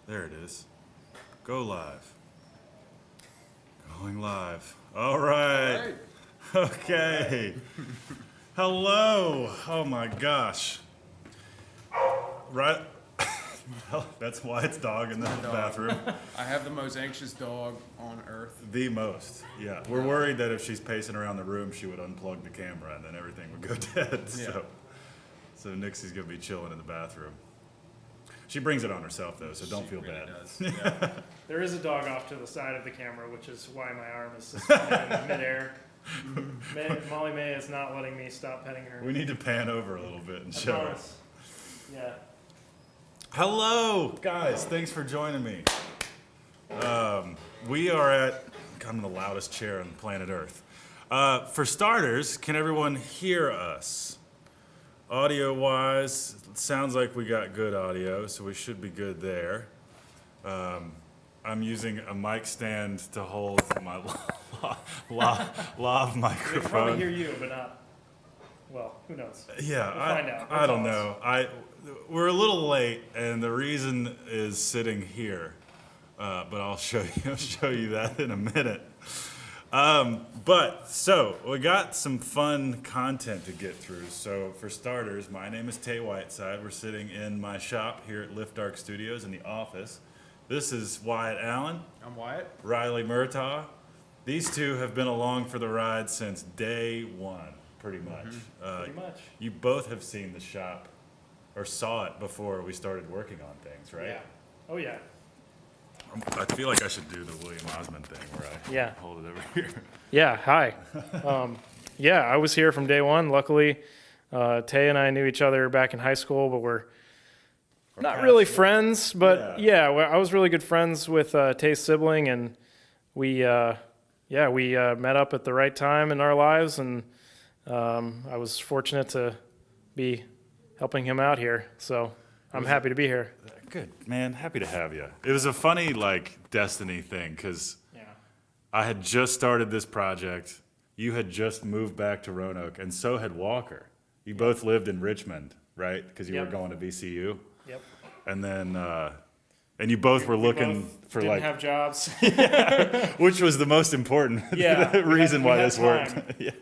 There it is. Go live. Going live. All right. Okay. Hello. Oh my gosh. Right. That's Wyatt's dog in the bathroom. I have the most anxious dog on earth. The most. Yeah. We're worried that if she's pacing around the room, she would unplug the camera and then everything would go dead. Yeah. So Nixie's going to be chilling in the bathroom. She brings it on herself, though, so don't feel really bad. Does. Yeah. There is a dog off to the side of the camera, which is why my arm is suspended in midair. Molly May is not letting me stop petting her. We need to pan over a little bit and I show her. promise. Yeah. Hello, guys. Thanks for joining me. We are at kind of the loudest chair on planet Earth. For starters, can everyone hear us? Audio-wise, it sounds like we got good audio, so we should be good there. I'm using a mic stand to hold my lav They can probably microphone. hear you, but not. Well, who knows? Yeah, We'll find out. I don't We'll know. We're a little late, and the reason is sitting here. But I'll show you that in a minute. So we got some fun content to get through. So for starters, my name is Tay Whiteside. We're sitting in my shop here at Lift Dark Studios in the office. This is Wyatt Allen, I'm Wyatt. Riley Murtaugh. These two have been along for the ride since day one, pretty much. Pretty much. You both have seen the shop, or saw it before we started working on things, right? Yeah. Oh, yeah. I feel like I should do the William Osmond thing where I Yeah. hold it over here. Yeah, hi. Yeah, I was here from day one. Luckily, Tay and I knew each other back in high school, but we're not really friends. But yeah, I was really good friends with Tay's sibling, and we met up at the right time in our lives, and I was fortunate to be helping him out here. So I'm happy to be here. Good, man. Happy to have you. It was a funny, destiny thing, because Yeah. I had just started this project. You had just moved back to Roanoke, and so had Walker. You both lived in Richmond, right? Because you were Yep. going to VCU. Yep. And then, and you both were looking both for, didn't have jobs. which was the most important Yeah, reason we why had this worked. time. Yeah.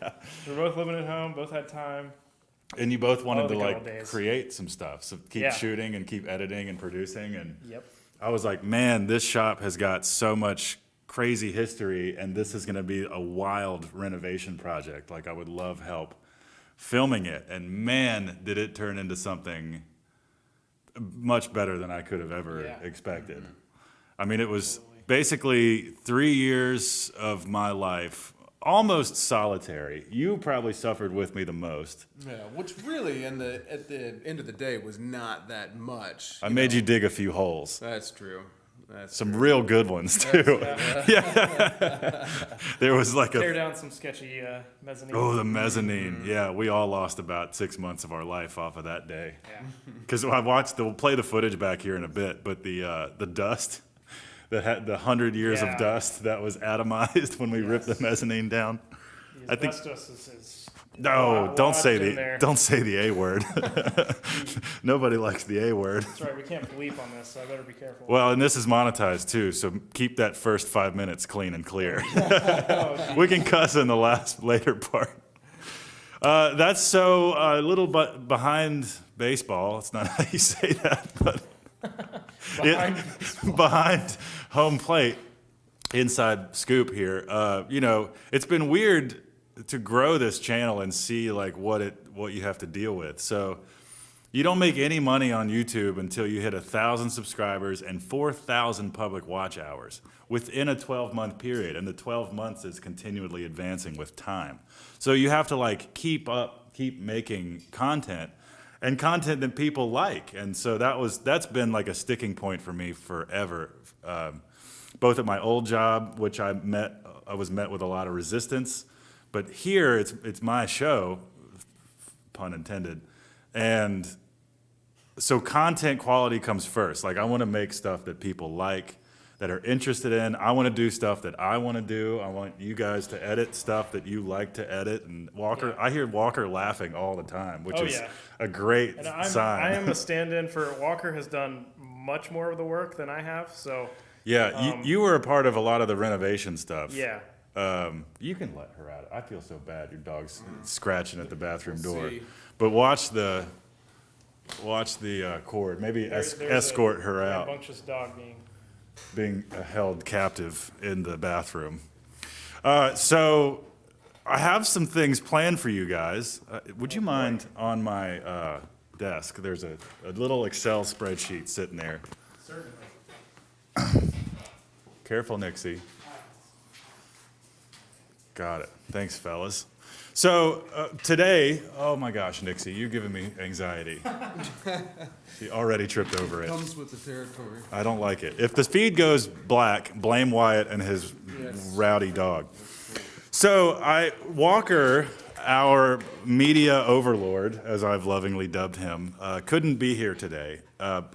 We were both living at home. Both had time. And you both wanted Oh, the to good old days. create some stuff, so keep Yeah. shooting and keep editing and producing. And Yep. I was like, man, this shop has got so much crazy history, and this is going to be a wild renovation project. Like, I would love help filming it. And man, did it turn into something much better than I could have ever Yeah. expected. I mean, it was basically 3 years of my life, almost solitary. You probably suffered with me the most. Yeah, which really, at the end of the day, was not that much. I made you dig a few holes. That's true. That's Some real good ones, too. Yeah. There was Tear down some sketchy mezzanine. oh, the mezzanine. Yeah, we all lost about 6 months of our life off of that day. Yeah. Because we'll play the footage back here in a bit, but the dust that had the 100 years Yeah. of dust that was atomized when we ripped the mezzanine down. The I think- asbestos is No, don't say lodged in there. the A word. Nobody likes the A word. That's right. We can't bleep on this, so I better be careful. Well, and this is monetized too, so keep that first 5 minutes clean and clear. Oh, We can cuss in the later part. That's so a little bit behind baseball. It's not how you say that, but behind behind home plate, inside scoop here. It's been weird to grow this channel and see what you have to deal with. So you don't make any money on YouTube until you hit 1,000 subscribers and 4,000 public watch hours within a 12-month period, and the 12 months is continually advancing with time. So you have to keep making content, and content that people like. And so that's been a sticking point for me forever. Both at my old job, which I was met with a lot of resistance, but here it's my show, pun intended, and so content quality comes first. I want to make stuff that people like, that are interested in. I want to do stuff that I want to do. I want you guys to edit stuff that you like to edit. And Walker, Yeah. I hear Walker laughing all the time, which Oh, is yeah. a great And sign. I am a stand-in for Walker. Has done much more of the work than I have. So Yeah, you were a part of a lot of the renovation stuff. yeah, You can let her out. I feel so bad. Your dog's scratching at the bathroom We'll door. see. But watch the cord. Maybe there's escort her a out, rambunctious dog being held captive in the bathroom. So I have some things planned for you guys. Would you mind on my desk? There's a little Excel spreadsheet sitting there. Certainly. Careful, Nixie. Got it. Thanks, fellas. So today, oh my gosh, Nixie, you're giving me anxiety. She already tripped over it. Comes with the territory. I don't like it. If the feed goes black, blame Wyatt and his rowdy dog. So Walker, our media overlord, as I've lovingly dubbed him, couldn't be here today.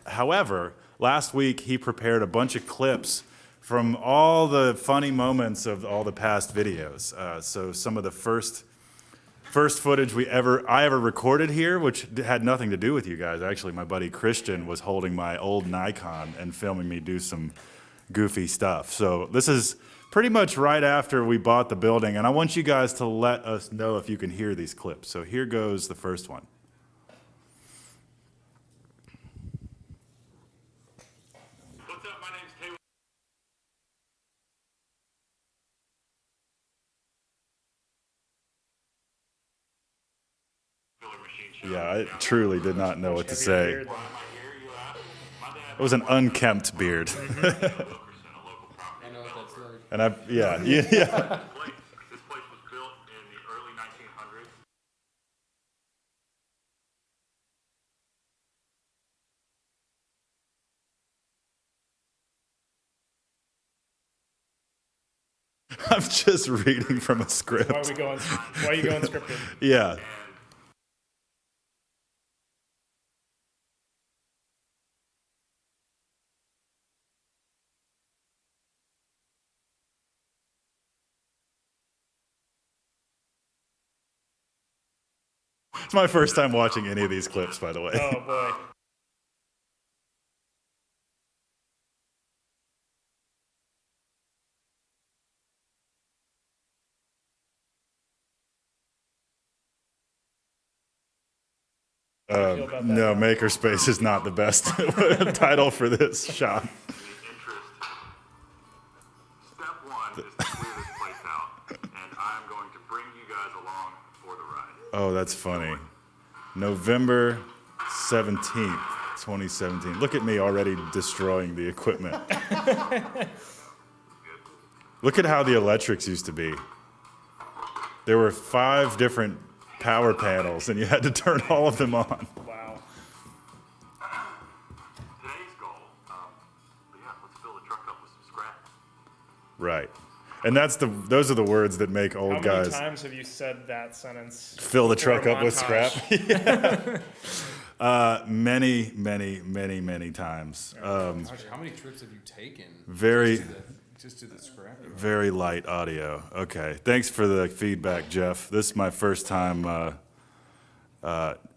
However, last week he prepared a bunch of clips from all the funny moments of all the past videos. So some of the first footage I ever recorded here, which had nothing to do with you guys. Actually, my buddy Christian was holding my old Nikon and filming me do some goofy stuff. So this is pretty much right after we bought the building, and I want you guys to let us know if you can hear these clips. So here goes the first one. What's up? My name's Taylor. Yeah, I truly did not know what to say. Beard. Why am I here, you ask? My dad It was an unkempt beard. Wilkerson, a local property I know what that's like. And yeah. place. This place was built in the early 1900s. I'm just reading from a Why script. are you going scripted? Yeah. It's my first time watching any of these clips, by the way. Oh boy. feel about that No, now? Makerspace is not the best title for this shop. In the interest, step one is to clear this place out, and I'm going to bring you guys along for the ride. Oh, that's funny. November 17th, 2017. Look at me already destroying the equipment. Look at how the electrics used to be. There were 5 different power panels, and you had to turn all of them on. Wow. Today's goal, let's fill the truck up with some scrap. Right. And those are the words that make old How many guys times have you said that sentence? fill the before truck a up with scrap. montage? Many, many, many, many times. Gosh, how many trips have you taken? Very, Just to the scrap yard? very light audio. Okay. Thanks for the feedback, Jeff. This is my first time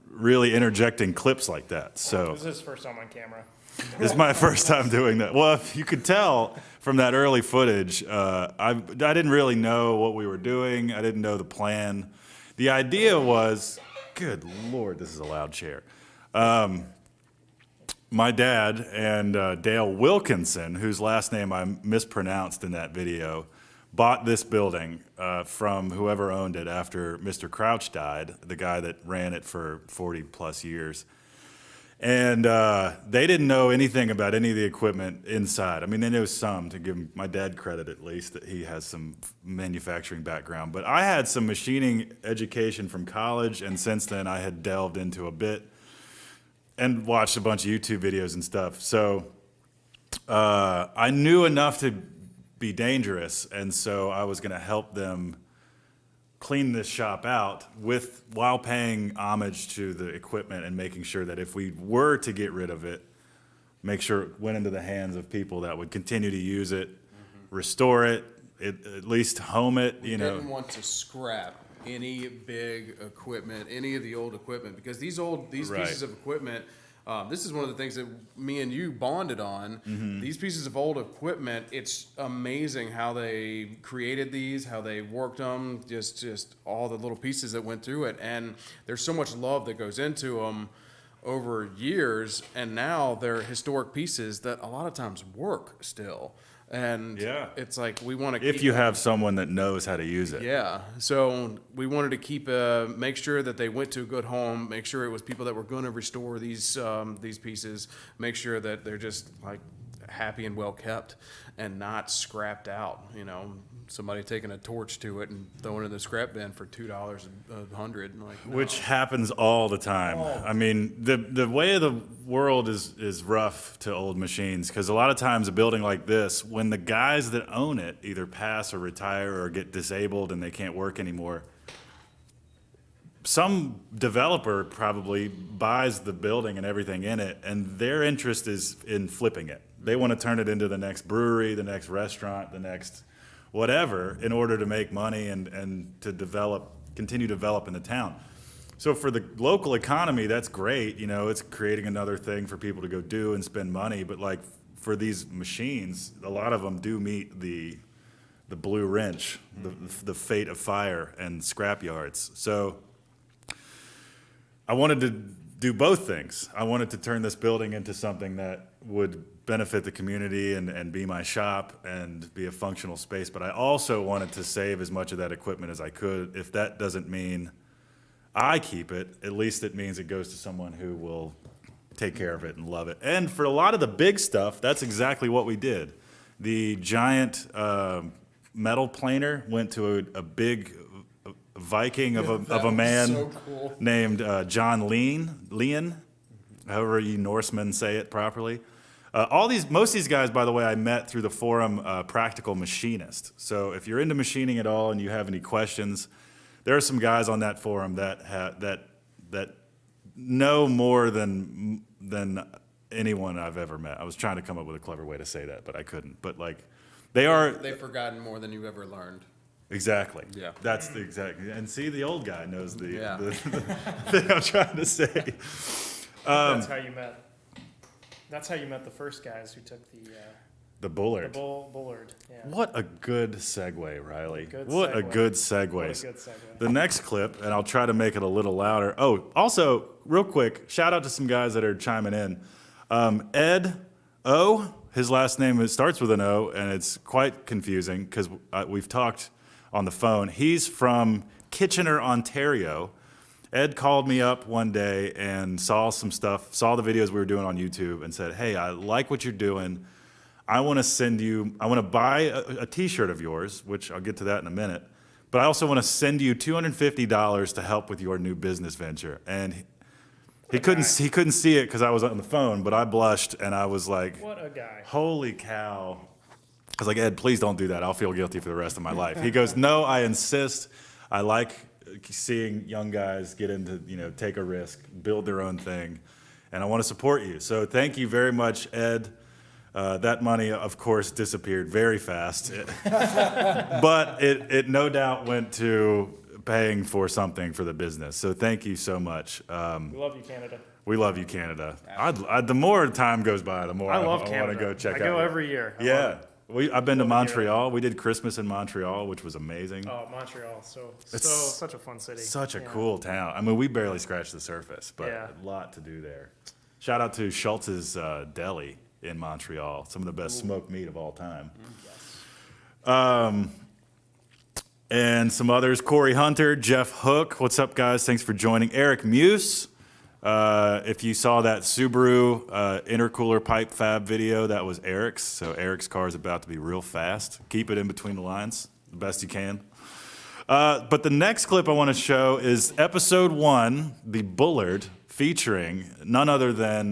really interjecting clips like that. So This is his first time on camera. this is my first time doing that. Well, if you could tell from that early footage, I didn't really know what we were doing. I didn't know the plan. The idea was, good Lord, this is a loud chair. My dad and Dale Wilkinson, whose last name I mispronounced in that video, bought this building from whoever owned it after Mr. Crouch died, the guy that ran it for 40 plus years. And they didn't know anything about any of the equipment inside. I mean, they knew some, to give my dad credit at least, that he has some manufacturing background. But I had some machining education from college, and since then I had delved into a bit and watched a bunch of YouTube videos and stuff. So I knew enough to be dangerous, and so I was going to help them clean this shop out while paying homage to the equipment and making sure that if we were to get rid of it, make sure it went into the hands of people that would continue to use it, restore it, at least home it, We didn't want to scrap any big equipment, any of the old equipment, because these Right. pieces of equipment This is one of the things that me and you bonded on. These pieces of old equipment, it's amazing how they created these, how they worked them, just all the little pieces that went through it. And there's so much love that goes into them over years, and now they're historic pieces that a lot of times work still. And Yeah. it's like we want to If you have someone that knows how to use it. yeah, so we wanted to keep make sure that they went to a good home, make sure it was people that were going to restore these pieces, make sure that they're just like happy and well kept and not scrapped out. You know, somebody taking a torch to it and throwing it in the scrap bin for $2 a hundred, like no. Which happens all the time. I mean, the way of the world is rough to old machines, because a lot of times a building like this, when the guys that own it either pass or retire or get disabled and they can't work anymore, some developer probably buys the building and everything in it, and their interest is in flipping it. They want to turn it into the next brewery, the next restaurant, the next whatever, in order to make money and to continue developing the town. So for the local economy, that's great. You know, it's creating another thing for people to go do and spend money. But like for these machines, a lot of them do meet the blue wrench, the fate of fire and scrap yards. So I wanted to do both things. I wanted to turn this building into something that would benefit the community and be my shop and be a functional space. But I also wanted to save as much of that equipment as I could. If that doesn't mean I keep it, at least it means it goes to someone who will take care of it and love it. And for a lot of the big stuff, that's exactly what we did. The giant metal planer went to a big Viking of a man so cool. named John Leon, however you Norsemen say it properly. Most of these guys, by the way, I met through the forum Practical Machinist. So if you're into machining at all and you have any questions, there are some guys on that forum that know more than anyone I've ever met. I was trying to come up with a clever way to say that, but I couldn't. But like, They've forgotten more than you've ever learned. Exactly. Yeah. That's the exact. And see, the old guy knows the Yeah. the thing I'm trying to say. That's how you met. That's how you met the first guys who took the Bullard. Bullard. Yeah. What a good segue, Riley. Good What a segue. good What segue. a good segue. The next clip, and I'll try to make it a little louder. Oh, also, real quick, shout out to some guys that are chiming in. Ed O, his last name starts with an O, and it's quite confusing because we've talked on the phone. He's from Kitchener, Ontario. Ed called me up one day and saw some stuff, saw the videos we were doing on YouTube, and said, "Hey, I like what you're doing. I want to buy a t-shirt of yours," which I'll get to that in a minute, "but I also want to send you $250 to help with your new business venture." And he couldn't see it because I was on the phone, but I blushed and I was like, What a guy. "Holy cow." I was like, "Ed, please don't do that. I'll feel guilty for the rest of my life." He goes, "No, I insist. I like seeing young guys get into, take a risk, build their own thing, and I want to support you." So thank you very much, Ed. That money, of course, disappeared very fast, but it no doubt went to paying for something for the business. So thank you so much. We love you, Canada. We love you, Canada. The more time goes by, the more I love want Canada. to go check out. I go every year. I love Yeah. it. I've been to Love to hear Montreal. We did Christmas in Montreal, which was amazing. Oh, Montreal, It's such a fun city. Such a Yeah. cool town. I mean, we barely scratched the surface, but Yeah. a lot to do there. Shout out to Schultz's Deli in Montreal. Some of the best smoked meat of all time. And some others, Corey Hunter, Jeff Hook. What's up, guys? Thanks for joining. Eric Muse. If you saw that Subaru intercooler pipe fab video, that was Eric's. So Eric's car is about to be real fast. Keep it in between the lines the best you can. But the next clip I want to show is episode 1, The Bullard, featuring none other than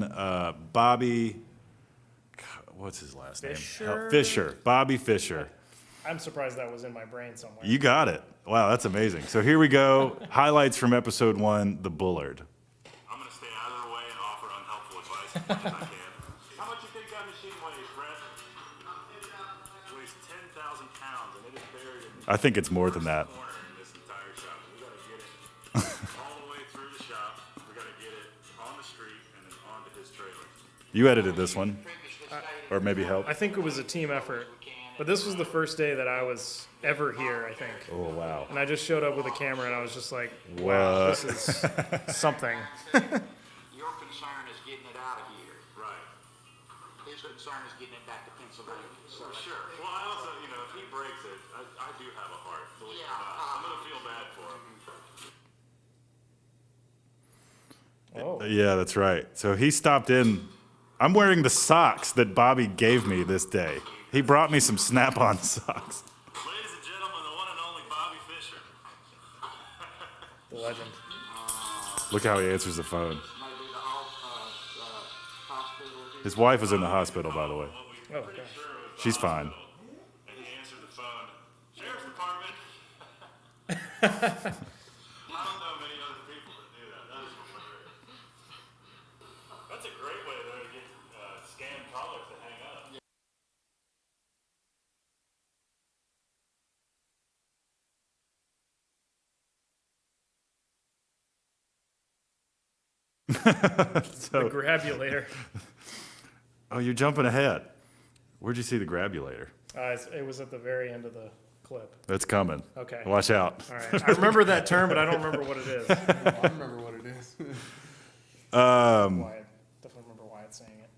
Bobby, what's his last name? Fisher. Bobby Fisher. I'm surprised that was in my brain somewhere. You got it. Wow, that's amazing. So here we go. Highlights from episode 1, The Bullard. I'm going to stay out of the way and offer unhelpful advice as much as I can. How much you think that machine weighs, Brett? It weighs 10,000 pounds, and it is buried in I think it's more than that. the corner in this entire shop. We got to get it all the way through the shop. We got to get it on the street and then onto his his trailer. You edited this one, or maybe helped. I think it was a team effort, but this was the first day that I was ever here, I think. Oh wow. And I just showed up with a camera, and I was just like, What? wow, this is something. Your concern is getting it out of here. Right. His concern is getting it back to Pennsylvania. So Sure. Well, I also, if he breaks it, I do have a heart. Believe it or not. I'm going to feel bad for him. Oh, Yeah, that's right. So he stopped in. I'm wearing the socks that Bobby gave me this day. He brought me some Snap-on socks. Ladies and gentlemen, the one and only Bobby Fisher. the legend. Look how he answers the phone. maybe the hospital. His wife was in the hospital, by the way. Oh, gosh. She's fine. And he answered the phone. Sheriff's Department. I don't know many other people that do that. That is hilarious. That's a great way though to get scam callers to hang up. The grabulator. Oh, you're jumping ahead. Where'd you see the grabulator? It was at the very end of the clip. It's coming. Okay. Watch out. All right. I remember that term, but I don't remember what it is. I remember what it is. Wyatt. Definitely remember Wyatt saying it.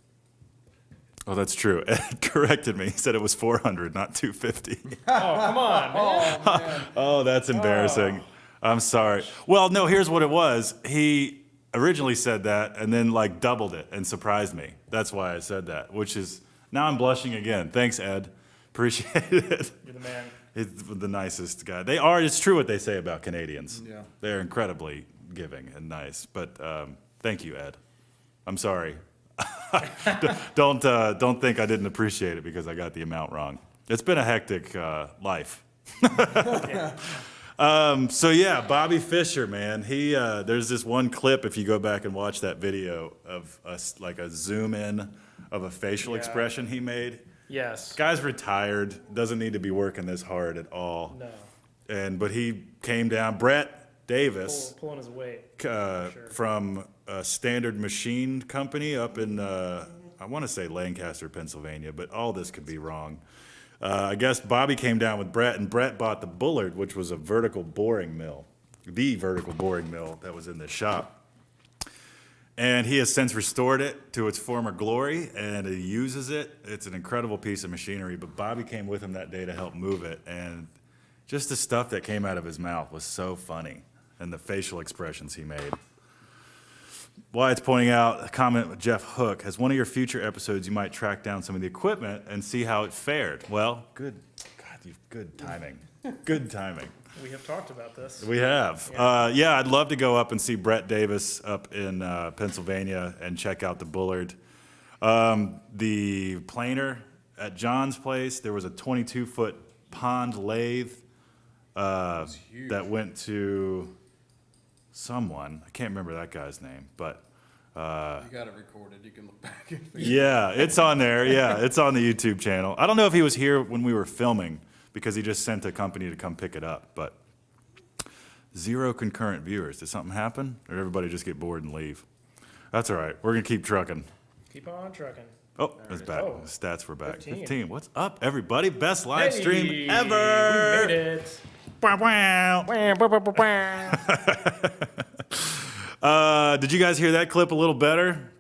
Oh, that's true. Ed corrected me. He said it was 400, not 250. Oh, come on, man. Oh, that's embarrassing. I'm sorry. Well, no, here's what it was. He originally said that and then like doubled it and surprised me. That's why I said that, which is, now I'm blushing again. Thanks, Ed. Appreciate it. You're the man. He's the nicest guy. They are, it's true what they say about Canadians. Yeah. They're incredibly giving and nice. But thank you, Ed. I'm sorry. Don't think I didn't appreciate it because I got the amount wrong. It's been a hectic life. So yeah, Bobby Fisher, man. He there's this one clip if you go back and watch that video of us like a zoom in of a facial Yeah. expression he made. Yes. Guy's retired, doesn't need to be working this hard at all. No. But he came down. Brett Davis Pulling his weight. from a Standard Machine Company up in I want to say Lancaster, Pennsylvania, but all this could be wrong. I guess Bobby came down with Brett, and Brett bought the Bullard, which was a vertical boring mill, the vertical boring mill that was in the shop. And he has since restored it to its former glory, and he uses it. It's an incredible piece of machinery, but Bobby came with him that day to help move it, and just the stuff that came out of his mouth was so funny, and the facial expressions he made. Wyatt's pointing out a comment with Jeff Hook. As one of your future episodes, you might track down some of the equipment and see how it fared. Well, good. God, good timing. Good timing. We have talked about this. We have. Yeah, I'd love to go up and see Brett Davis up in Pennsylvania and check out the Bullard. The planer at John's place, there was a 22-foot pond lathe that went to someone. I can't remember that guy's name, but You got it recorded. You can look back and yeah, it's on there. Yeah, it's on the YouTube channel. I don't know if he was here when we were filming because he just sent a company to come pick it up, but 0 concurrent viewers. Did something happen? Or did everybody just get bored and leave? That's all right. We're going to keep trucking. Keep on trucking. Oh, it's back. Oh, The stats were back. 15. 15. What's up, everybody? Best live Hey, stream ever. We made it. Wow, wow. Did you guys hear that clip a little better?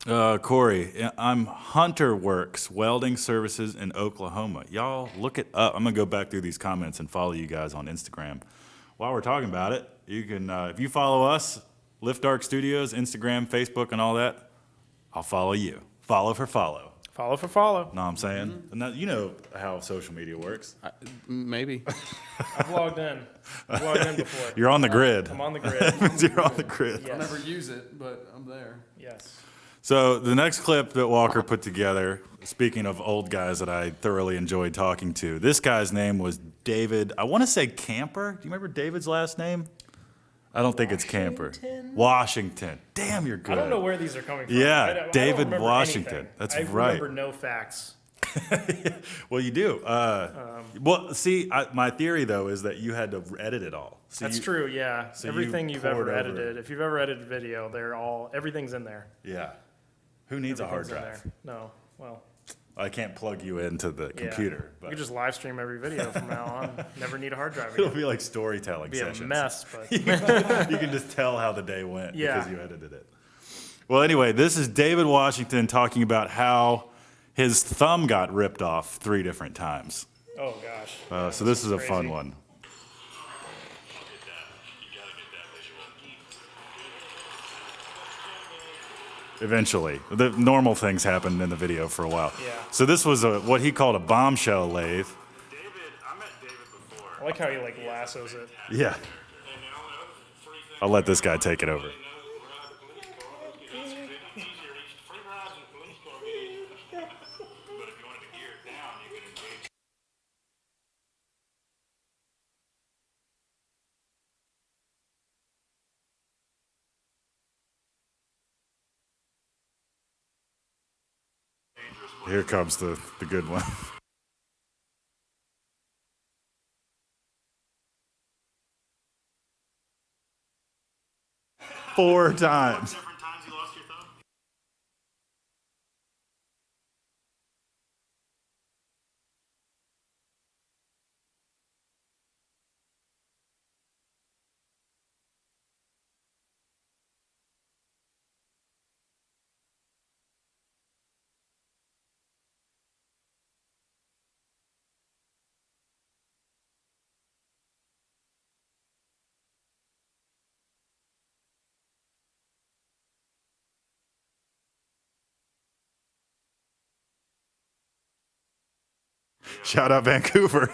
Corey, I'm Hunter Works Welding Services in Oklahoma. Y'all look it up. I'm going to go back through these comments and follow you guys on Instagram. While we're talking about it, you can, if you follow us, Lift Dark Studios, Instagram, Facebook, and all that, I'll follow you. Follow for follow. Follow for follow. Know what I'm saying? And that, you know how social media works. maybe. I've logged in. I've logged in before. You're on the grid. I'm on the grid. You're on the grid. Yes. I'll never use it, but I'm there. Yes. So the next clip that Walker put together, speaking of old guys that I thoroughly enjoyed talking to, this guy's name was David, I want to say Camper. Do you remember David's last name? I don't think it's Camper. Washington. Damn, you're good. I don't know where these are coming from. Yeah, I don't David remember Washington. anything. That's I right. remember no facts. Well, you do. Well, see, my theory though is that you had to edit it all. So That's true. Yeah. so Everything you you've poured ever over edited, if you've ever edited video, everything's in there. Yeah. Who needs a hard Everything's in drive? there. No. Well, I can't plug you into the yeah. computer. You But could just live stream every video from now on. Never need a hard drive it'll again. be like storytelling Be a sessions. mess, but You can just tell how the day went Yeah. because you edited it. Well, anyway, this is David Washington talking about how his thumb got ripped off 3 different times. oh gosh. So this is a crazy. fun one. Get that. You gotta get that visual. Eventually, the normal things happened in the video for a while. Yeah. So this was what he called a bombshell lathe. David, I met David before. I like how he like lassos it. Yeah. And you know, free thing. I'll let this guy take it over. Ride the police car. It's easier. Free rides in the police car get easier. But if you wanted to gear it down, you could engage. Here comes the good one. Four times. Different times you lost your thumb? Shout out Vancouver.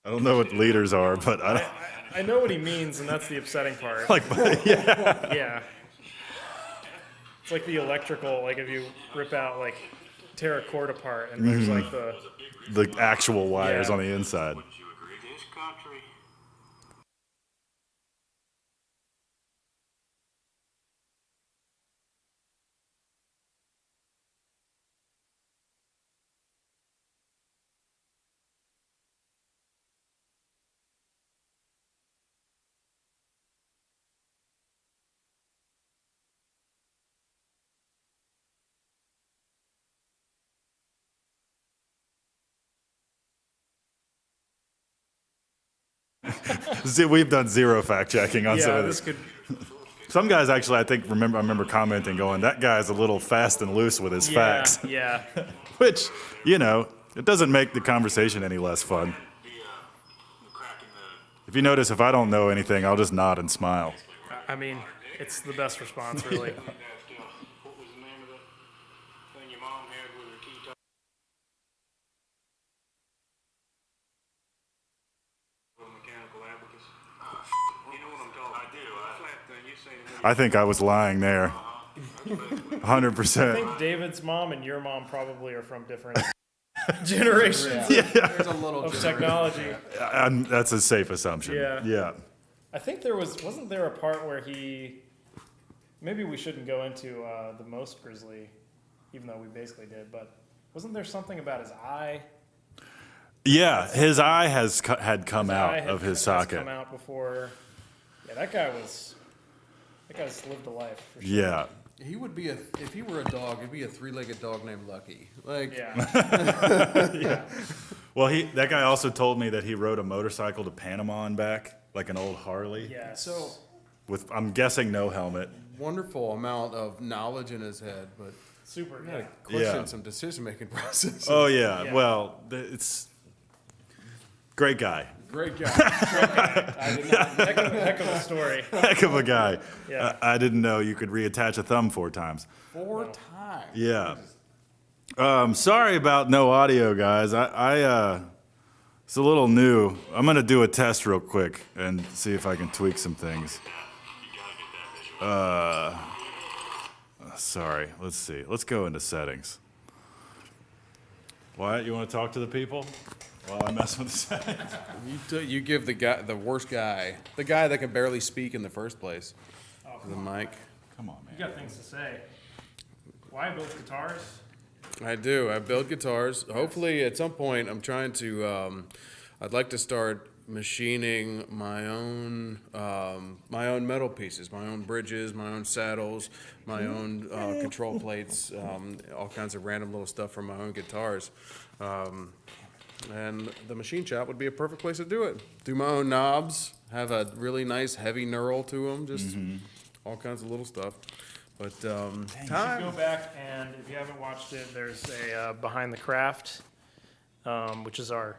I don't know what leaders are, but I don't I know what he means, and that's the upsetting part. like. Yeah. Yeah. It's like the electrical, like if you rip out, like, tear a cord apart, and there's like The actual wires Yeah. on the inside. Wouldn't you agree? This country. We've done zero fact checking on some yeah, of this this. could, Some guys actually, I remember commenting, going, "That guy's a little fast and loose with his yeah, facts," yeah. which, it doesn't make the conversation any less fun. Be cracking the. If you notice, if I don't know anything, I'll just nod and smile. I mean, it's the best response, really. What was the name of the thing your mom had with her key top? Mechanical abacus. You know what I'm talking about? I do. Flat thing. You say to me. I think I was lying there. 100%. I think David's mom and your mom probably are from different generations There's a little of technology. That's a safe assumption. Yeah. Yeah. I think wasn't there a part where maybe we shouldn't go into the most grizzly, even though we basically did, but wasn't there something about his eye? Yeah, his eye had come out Eye of his has socket. come out before. Yeah, that guy's lived a life. For sure. Yeah. He would be if he were a dog, he'd be a 3-legged dog named Lucky. Like, Yeah. Well, that guy also told me that he rode a motorcycle to Panama and back, like an old Harley, Yeah. so with, I'm guessing, no helmet. wonderful amount of knowledge in his head, but super. I gotta Yeah. question Yeah. some decision-making process. Oh yeah. Yeah. Well, it's great guy, Great guy. I did not. Heck of a story. heck of a guy. Yeah. I didn't know you could reattach a thumb 4 times. 4 times. Yeah. Sorry about no audio, guys. It's a little new. I'm gonna do a test real quick and see if I can tweak some things. Sorry, let's see. Let's go into settings. Wyatt, you want to talk to the people while I mess with the settings? You give the worst guy, the guy that can barely speak in the first place, the mic. Come on, You man. got things to say. Why build guitars? I do. I build guitars. Hopefully, at some point, I'm trying to. I'd like to start machining my own metal pieces, my own bridges, my own saddles, my own control plates, all kinds of random little stuff from my own guitars. And the machine shop would be a perfect place to do it. Do my own knobs, have a really nice heavy knurl to them, just all kinds of little stuff. But Go back, and if you haven't watched it, there's a Behind the Craft, which is our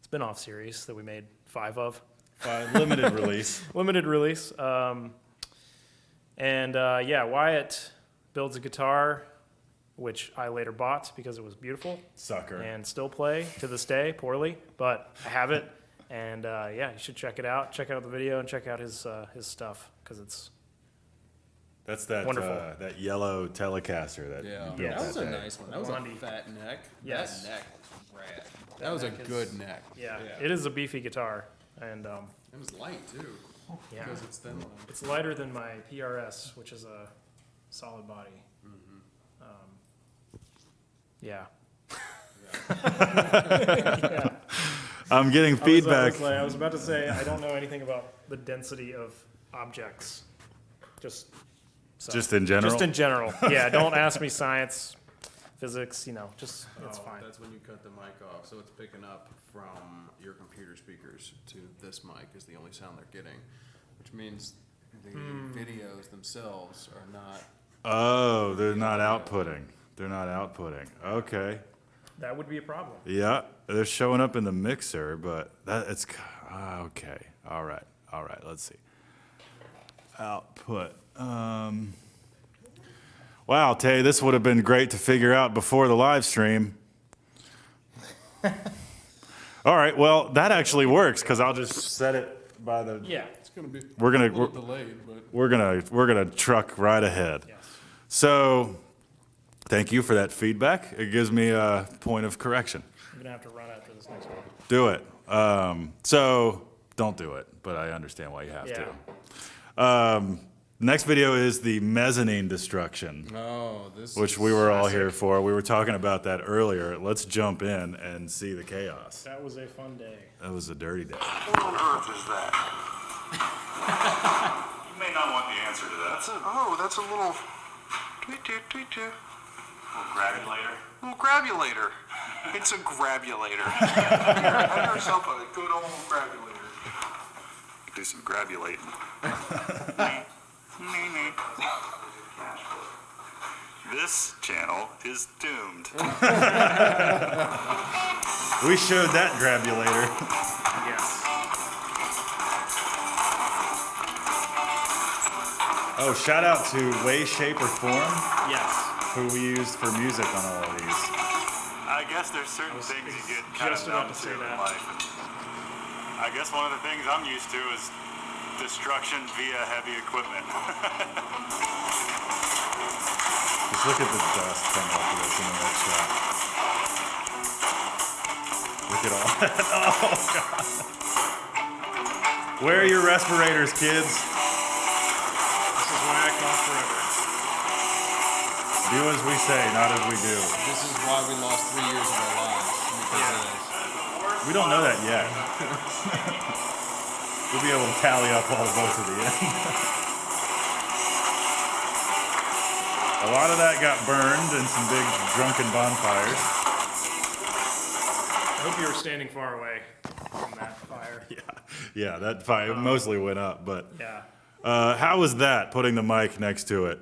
spin-off series that we made 5 of. Limited release. Limited release. Wyatt builds a guitar, which I later bought because it was beautiful Sucker. and still play to this day, poorly, but I have it. And you should check it out. Check out the video and check out his stuff because it's That's that Wonderful. That yellow Telecaster that yeah, you built that was a day. nice one. That was Blondie. a fat neck. Yes. That neck was rad. That was a neck is- good neck. yeah, it is a beefy guitar, and It was light too, yeah, because it's thin. it's lighter than my PRS, which is a solid body. Yeah. I'm getting feedback. I was about to say I don't know anything about the density of objects. Just Just in general? Just in general. Yeah. Don't ask me science, physics. It's fine. That's when you cut the mic off, so it's picking up from your computer speakers to this mic is the only sound they're getting, which means the videos themselves are not. Oh, they're not outputting. They're not outputting. Okay. That would be a problem. Yeah, they're showing up in the mixer, but it's okay. All right. Let's see. Output. Wow, Tay, this would have been great to figure out before the live stream. All right. Well, that actually works because I'll just set it by the. Yeah. It's gonna be We're gonna delayed, but we're gonna truck right ahead. Yes. So, thank you for that feedback. It gives me a point of correction. I'm gonna have to run after this next one. Do it. So don't do it, but I understand why you have Yeah. to. Next video is the mezzanine destruction, this which is we were all here for. We were talking about that earlier. Let's jump in and see the chaos. That was a fun day. That was a dirty day. What on earth is that? You may not want the answer to that. That's a little tweet. We'll grab it later. Little grabulator. It's a grabulator. Have yourself a good old grabulator. Do some grabulating. This channel is doomed. We showed that grabulator. Yes. Oh, shout out to Way, Shape, or Form, Yes. who we used for music on all of these. I guess there's certain things you get kind of just about numb to to say in that. life. And I guess one of the things I'm used to is destruction via heavy equipment. Just look at the dust coming off of this in the next shot. Look at all that. Oh, God. Wear your respirators, kids. This is why I cough forever. Do as we say, not as we do. this is why we lost 3 years of our lives because of this. We don't know that yet. We'll be able to tally up all the votes at the end. A lot of that got burned in some big drunken bonfires. I hope you were standing far away from that fire. Yeah, that fire mostly went up, but Yeah. how was that, putting the mic next to it?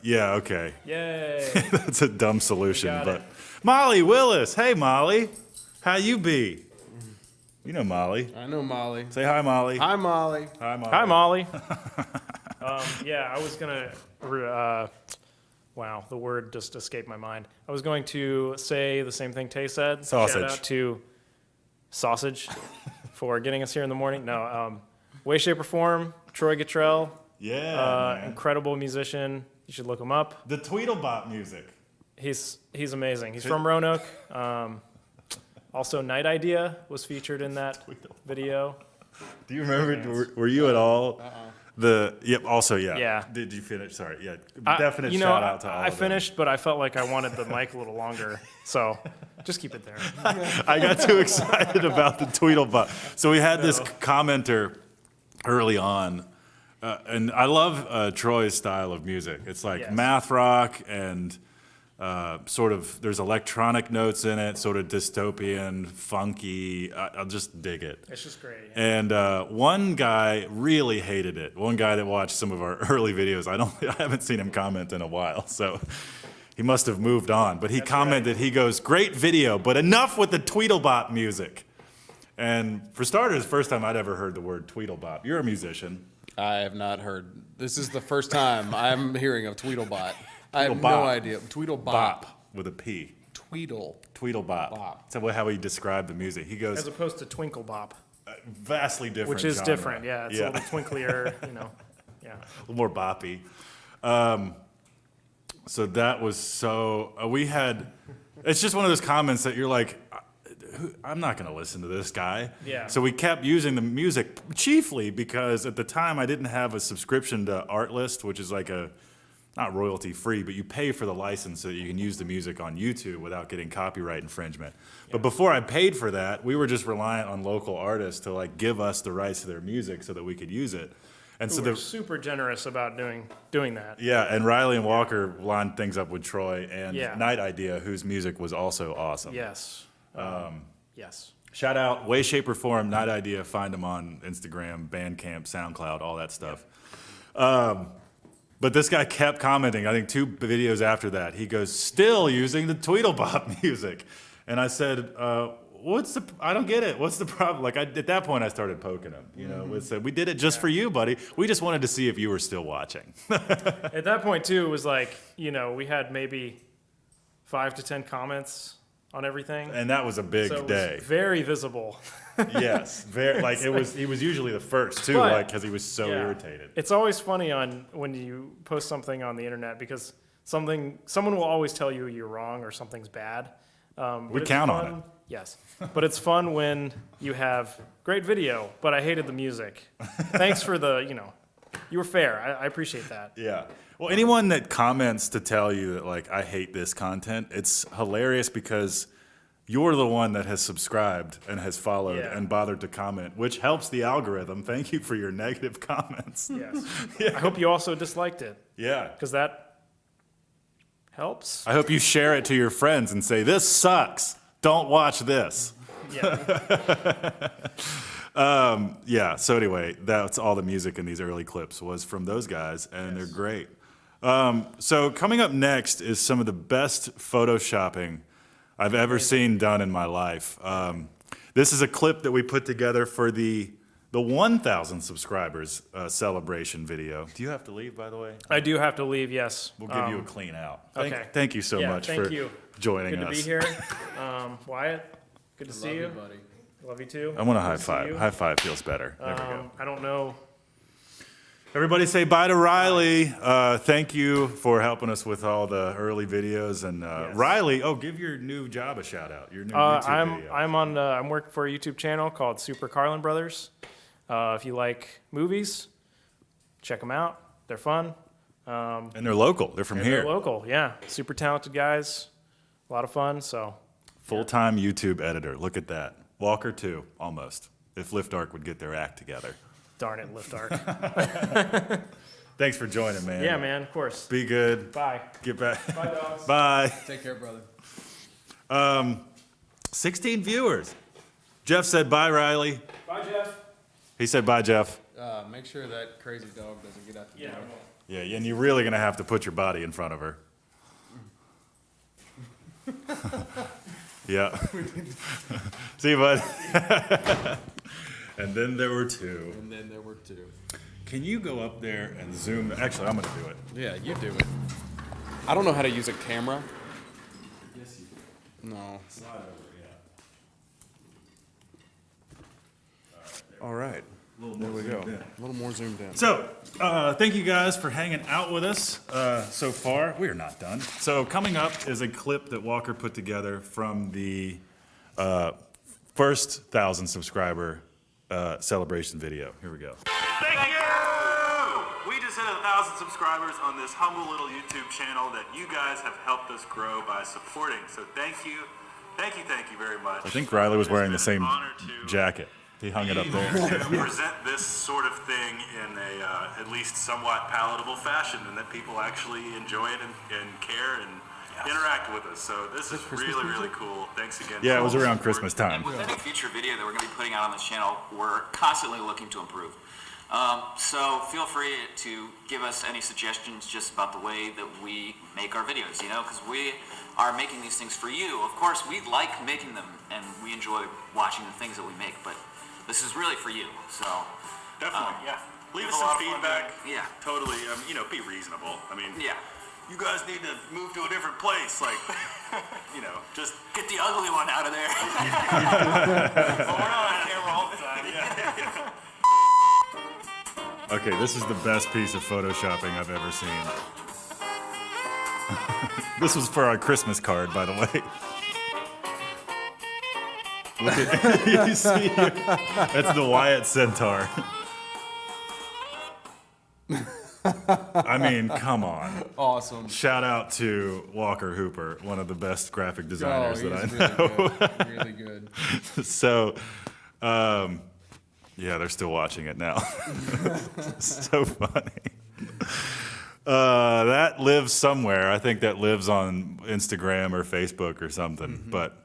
Yeah, okay. Yay. That's a dumb solution, got but it. Molly Willis, hey Molly, how you be? You know Molly. I know Molly. Say hi, Molly. Hi, Molly. Hi, Molly. Hi, Molly. I was gonna. Wow, the word just escaped my mind. I was going to say the same thing Tay said. Sausage. Shout out to Sausage for getting us here in the morning. No, Way, Shape, or Form, Troy Guttrell, Yeah, man. Incredible musician. You should look him up. The Tweedlebop music. He's amazing. He's from Roanoke. Also, Night Idea was featured in that video. Do you remember? Were you at all? Yeah. Did you finish? Sorry. Yeah. Definite shout out to all. I finished, but I felt like I wanted the mic a little longer, so just keep it there. I got too excited about the Tweedlebop. So we had this commenter early on, and I love Troy's style of music. It's like math rock and sort of there's electronic notes in it, sort of dystopian, funky. I'll just dig it. It's just great. Yeah. And one guy really hated it. One guy that watched some of our early videos. I haven't seen him comment in a while, so he must have moved on. But he commented, he goes, "Great video, but enough with the Tweedlebop music." And for starters, first time I'd ever heard the word Tweedlebop. You're a musician. I have not heard. This is the first time I'm hearing of Tweedlebot. I have no idea. Tweedlebop. Bop with a P. Tweedlebop. Bop. So how he described the music. He goes, As opposed to Twinkle Bop, vastly different which is genre. different. Yeah, it's a little twinklier. Yeah. A little more boppy. So that was so. It's just one of those comments that you're like, I'm not going to listen to this guy. Yeah. So we kept using the music chiefly because at the time I didn't have a subscription to Artlist, which is like not royalty free, but you pay for the license so that you can use the music on YouTube without getting copyright infringement. Yeah. But before I paid for that, we were just reliant on local artists to like give us the rights to their music so that we could use it. And so they're super generous about doing that. Yeah, and Riley and Walker lined things up with Troy and Night Idea, whose music was also awesome. Yes. Yes. Shout out, way, shape, or form, Night Idea. Find them on Instagram, Bandcamp, SoundCloud, all that stuff. But this guy kept commenting. I think 2 videos after that, he goes, "Still using the Tweedlebop music," and I said, I don't get it. What's the problem? Like at that point, I started poking him. You know, we said, "We did it just for you, buddy. We just wanted to see if you were still watching." At that point, too, it was like we had maybe 5 to 10 comments on everything, and that was a big day. Was very visible. Yes, very. Like he was usually the first too, because he was so irritated. It's always funny when you post something on the internet because someone will always tell you you're wrong or something's bad. We count on it. Yes, but it's fun when you have great video, but I hated the music. Thanks for you were fair. I appreciate that. Yeah. Well, anyone that comments to tell you that like I hate this content, it's hilarious because you're the one that has subscribed and has followed and bothered to comment, which helps the algorithm. Thank you for your negative comments. Yes. I hope you also disliked it. Yeah. Because that helps. I hope you share it to your friends and say, "This sucks. Don't watch this." Yeah. So anyway, that's all the music in these early clips was from those guys, and they're great. So coming up next is some of the best photoshopping I've ever seen done in my life. This is a clip that we put together for the 1,000 subscribers celebration video. Do you have to leave, by the way? I do have to leave, yes. We'll give you a clean out. Okay. Thank you so much for joining us. Good to be here. Wyatt, good to see you. Buddy. Love you too. I want a high five. High five feels better. There we go. I don't know. Everybody say bye to Riley. Thank you for helping us with all the early videos. And Riley, give your new job a shout out. Your new YouTube video. I'm working for a YouTube channel called Super Carlin Brothers. If you like movies, check them out. They're fun. And they're local. They're from here. They're local, yeah. Super talented guys. A lot of fun. So full-time YouTube editor. Look at that. Walker too, almost. If Lift Arc would get their act together. Darn it, Lift Arc. Thanks for joining, man. Yeah, man, of course. Be good. Bye. Get back. Bye, dogs. Bye. Take care, brother. 16 viewers. Jeff said bye, Riley. Bye, Jeff. He said bye, Jeff. Make sure that crazy dog doesn't get out the door. Yeah, and you're really going to have to put your body in front of her. Yeah. See you, bud. And then there were 2. Can you go up there and zoom? Actually, I'm going to do it. Yeah, you do it. I don't know how to use a camera. Yes, you do. No. Slide over, yeah. All right. There we go. A little more zoomed in. So, thank you guys for hanging out with us so far. We are not done. So, coming up is a clip that Walker put together from the first 1,000 subscriber celebration video. Here we go. Thank you! We just hit 1,000 subscribers on this humble little YouTube channel that you guys have helped us grow by supporting. So thank you. Thank you very much. I think Riley was wearing the It's been same an honor to jacket. He hung it up there. to present this sort of thing in a at least somewhat palatable fashion, and that people actually enjoy it and care and interact with us. So this is really cool. Thanks again. Yeah, for it was all the around support. Christmas time. And with any future video that we're going to be putting out on this channel, we're constantly looking to improve. So feel free to give us any suggestions just about the way that we make our videos, because we are making these things for you. Of course, we like making them, and we enjoy watching the things that we make, but this is really for you. So Definitely, yeah. Leave It's us a lot some of fun feedback. Yeah. Totally, be reasonable. I mean, yeah, you guys need to move to a different place. Like, just get the ugly one out of there. well, we're not on camera all the time. Yeah. Okay, this is the best piece of photoshopping I've ever seen. This was for our Christmas card, by the way. Look at you see, that's the Wyatt Centaur. I mean, come on. Awesome. Shout out to Walker Hooper, one of the best graphic designers that I he's know. really good. So, yeah, they're still watching it now. So funny. That lives somewhere. I think that lives on Instagram or Facebook or something. But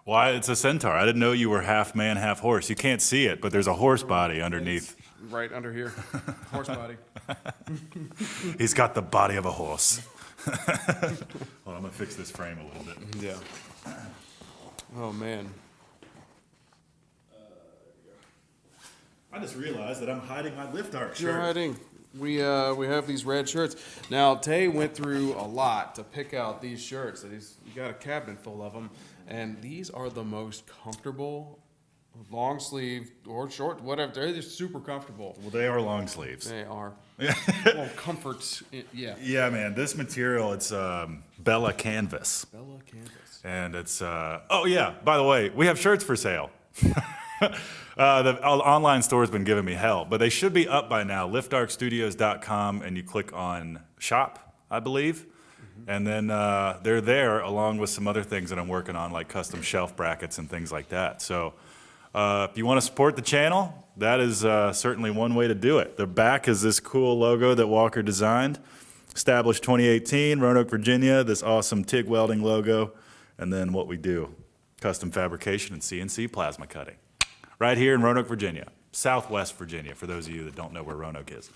why? It's a centaur. I didn't know you were half man, half horse. You can't see it, but there's a horse body underneath. Right under here. Horse body. He's got the body of a horse. Hold on, I'm gonna fix this frame a little bit. Yeah. Oh, man. I just realized that I'm hiding my Lift Arc shirt. You're hiding. We have these red shirts. Now, Tay went through a lot to pick out these shirts. You got a cabinet full of them, and these are the most comfortable, long sleeve or short, whatever. They're just super comfortable. Well, they are long sleeves. They are. Well, comfort. Yeah. Yeah, man. This material, it's Bella Canvas. Bella canvas. And it's, oh yeah, by the way, we have shirts for sale. The online store's been giving me hell, but they should be up by now. liftarcstudios.com, and you click on shop, I believe. And then they're there along with some other things that I'm working on, like custom shelf brackets and things like that. So if you want to support the channel, that is certainly one way to do it. The back is this cool logo that Walker designed. Established 2018, Roanoke, Virginia, this awesome TIG welding logo. And then what we do, custom fabrication and CNC plasma cutting. Right here in Roanoke, Virginia, Southwest Virginia, for those of you that don't know where Roanoke is.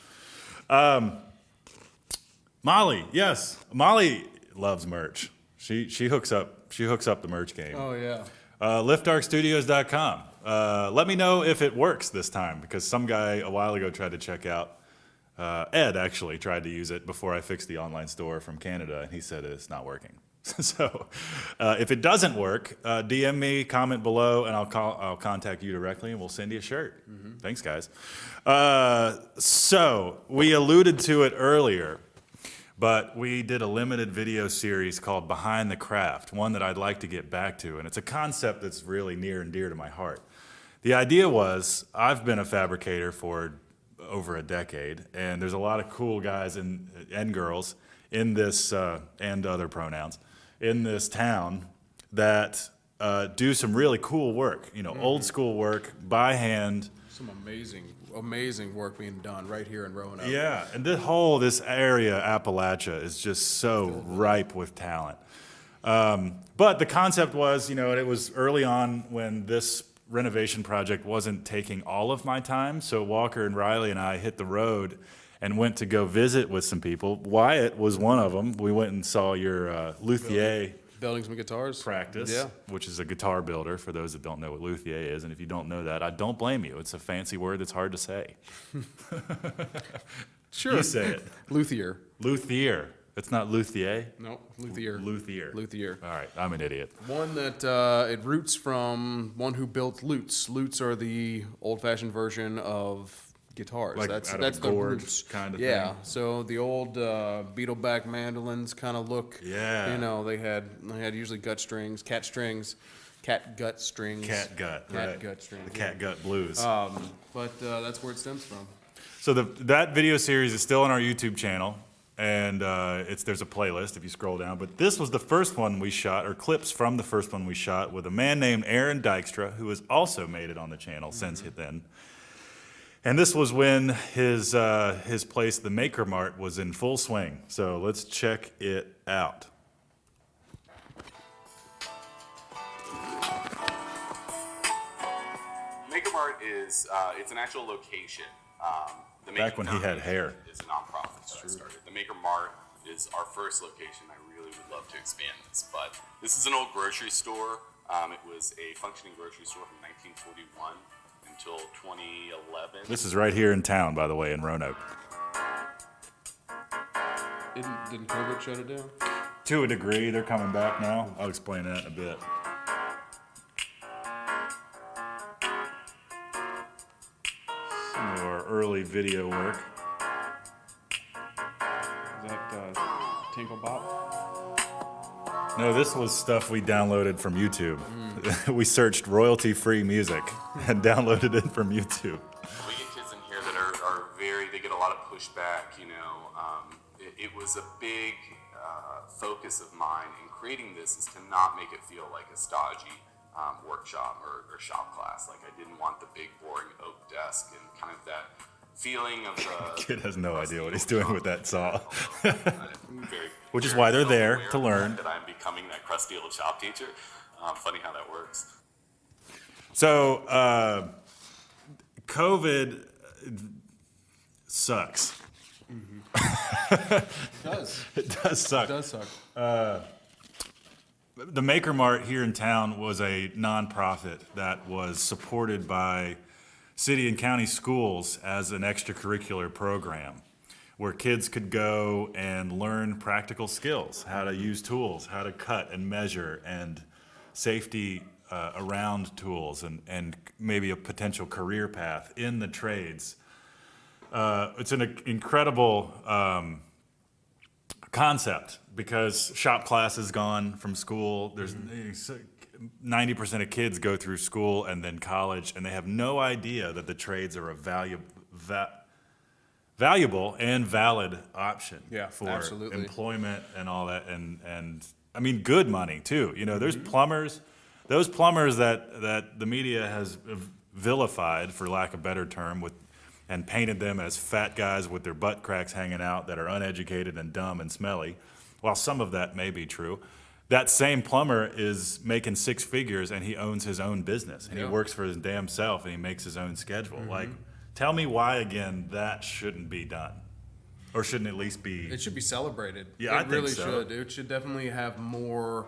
Molly, yes, Molly loves merch. She hooks up the merch game. Oh, yeah. liftarcstudios.com. Let me know if it works this time, because some guy a while ago tried to check out. Ed actually tried to use it before I fixed the online store from Canada, and he said it's not working. So if it doesn't work, DM me, comment below, and I'll contact you directly, and we'll send you a shirt. Thanks, guys. So we alluded to it earlier, but we did a limited video series called Behind the Craft, one that I'd like to get back to, and it's a concept that's really near and dear to my heart. The idea was, I've been a fabricator for over a decade, and there's a lot of cool guys and girls in this, and other pronouns, in this town that do some really cool work, old school work by hand. Some amazing work being done right here in Roanoke. Yeah, and this area, Appalachia, is just so ripe with talent. But the concept was, and it was early on when this renovation project wasn't taking all of my time, so Walker and Riley and I hit the road and went to go visit with some people. Wyatt was one of them. We went and saw your luthier Building some guitars. practice, Yeah. which is a guitar builder, for those that don't know what luthier is. And if you don't know that, I don't blame you. It's a fancy word that's hard to say. Sure. You say it. Luthier. Luthier. It's not luthier? No, luthier. Luthier. Luthier. All right, I'm an idiot. One that it roots from one who built lutes. Lutes are the old-fashioned version of guitars. Like that's out of a the gourd roots kind of yeah. thing? So the old beetleback mandolins kind of look. Yeah. You know, they had usually gut strings, cat strings, cat gut strings. Cat gut, Cat right. gut strings. The cat gut blues. But that's where it stems from. So that video series is still on our YouTube channel, and there's a playlist if you scroll down. But this was the first one we shot, or clips from the first one we shot, with a man named Aaron Dykstra, who has also made it on the channel since then. And this was when his place, the Maker Mart, was in full swing. So let's check it out. Maker Mart is it's an actual location. The Back when he had hair. Is a nonprofit that I started. The Maker Mart is our first location. I really would love to expand this, but this is an old grocery store. It was a functioning grocery store from 1941 until 2011. This is right here in town, by the way, in Roanoke. Didn't COVID shut it down? To a degree, they're coming back now. I'll explain that in a bit. Some of our early video work. Is that Tinkle Bop? No, this was stuff we downloaded from YouTube. We searched royalty-free music and downloaded it from YouTube. We get kids in here that are they get a lot of pushback, you know. It was a big focus of mine in creating this is to not make it feel like a stodgy workshop or shop class. Like I didn't want the big boring oak desk and kind of that feeling of the Kid has no idea what he's doing with that saw. very, Which is very why they're there self-aware to learn. that I'm becoming that crusty old shop teacher. Funny how that works. So, COVID sucks. It does. It does suck. It does suck. The Maker Mart here in town was a nonprofit that was supported by city and county schools as an extracurricular program where kids could go and learn practical skills, how to use tools, how to cut and measure, and safety around tools, and maybe a potential career path in the trades. It's an incredible concept because shop class is gone from school. There's 90% of kids go through school and then college, and they have no idea that the trades are a valuable and valid option for absolutely. employment and all that, and I mean good money too. You know, there's plumbers, those plumbers that the media has vilified, for lack of a better term, and painted them as fat guys with their butt cracks hanging out that are uneducated and dumb and smelly. While some of that may be true, that same plumber is making six figures and he owns his own business and he works for his damn self and he makes his own schedule. Like, tell me why again that shouldn't be done, or shouldn't at least be. It should be celebrated. Yeah, I it think really so. should. It should definitely have more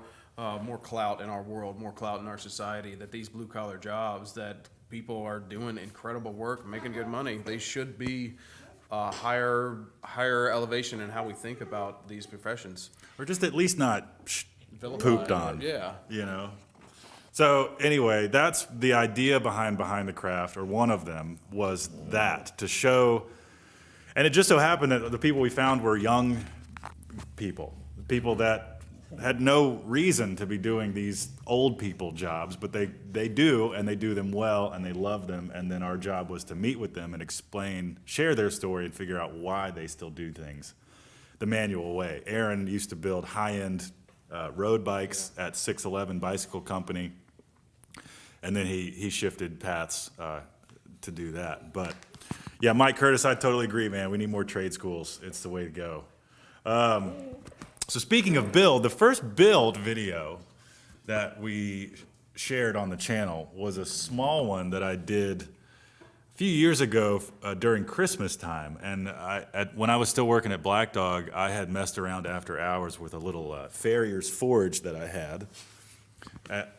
clout in our world, more clout in our society. That these blue collar jobs that people are doing incredible work, making good money. They should be higher elevation in how we think about these professions. Or just at least not Vilified, pooped on. yeah. You know? So anyway, that's the idea behind the Craft, or one of them, was that, to show, and it just so happened that the people we found were young people that had no reason to be doing these old people jobs, but they do, and they do them well, and they love them, and then our job was to meet with them and explain, share their story, and figure out why they still do things the manual way. Aaron used to build high-end road bikes at 611 Bicycle Company, and then he shifted paths to do that. But yeah, Mike Curtis, I totally agree, man. We need more trade schools. It's the way to go. So speaking of build, the first build video that we shared on the channel was a small one that I did a few years ago during Christmas time. And when I was still working at Black Dog, I had messed around after hours with a little farrier's forge that I had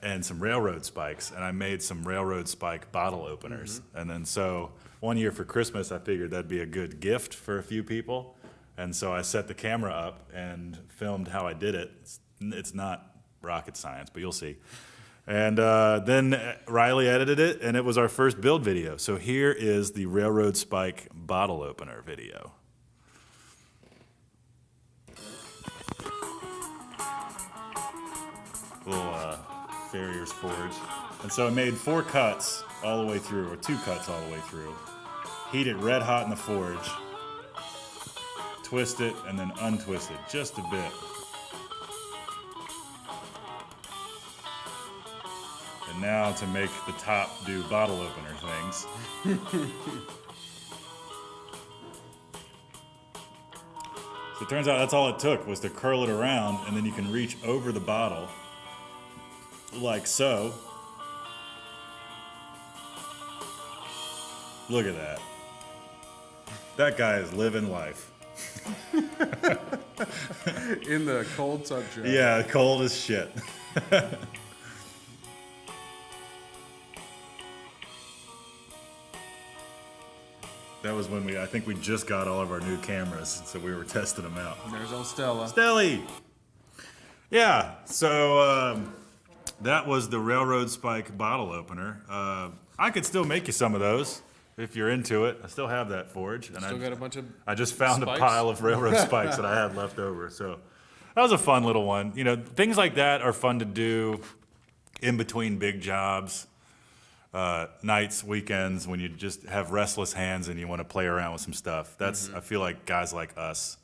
and some railroad spikes. And I made some railroad spike bottle openers. And then so one year for Christmas, I figured that'd be a good gift for a few people. And so I set the camera up and filmed how I did it. It's not rocket science, but you'll see. And then Riley edited it, and it was our first build video. So here is the Railroad Spike bottle opener video. Little farrier's forge. And so I made 4 cuts all the way through, or 2 cuts all the way through. Heat it red hot in the forge. Twist it, and then untwist it just a bit. And now to make the top do bottle opener things. So it turns out that's all it took, was to curl it around, and then you can reach over the bottle, like so. Look at that. That guy is living life. In the cold subject. Yeah, cold as shit. That was when I think we just got all of our new cameras, so we were testing them out. There's old Stella. Stelly! Yeah, so that was the Railroad Spike bottle opener. I could still make you some of those if you're into it. I still have that forge. And Still got a bunch of I just found spikes? a pile of railroad spikes that I had left over. So that was a fun little one. You know, things like that are fun to do in between big jobs, nights, weekends, when you just have restless hands and you want to play around with some stuff. That's I feel like guys like us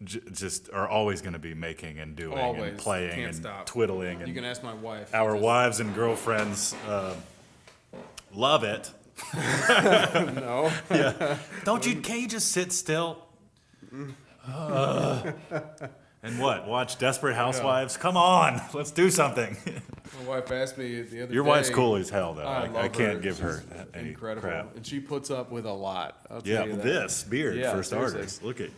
just are always going to be making and doing Always. and playing Can't and stop. twiddling. You And can ask my wife. our Just- wives and girlfriends love it. No. Can't you just sit still? And what? Watch Desperate Housewives? Come on, let's do something. My wife asked me the other Your day. wife's cool as hell, though. I I love can't her. give her She's any incredible. crap. And she puts up with a lot. I'll tell Yeah, you that. this beard Yeah, for seriously. starters. Look at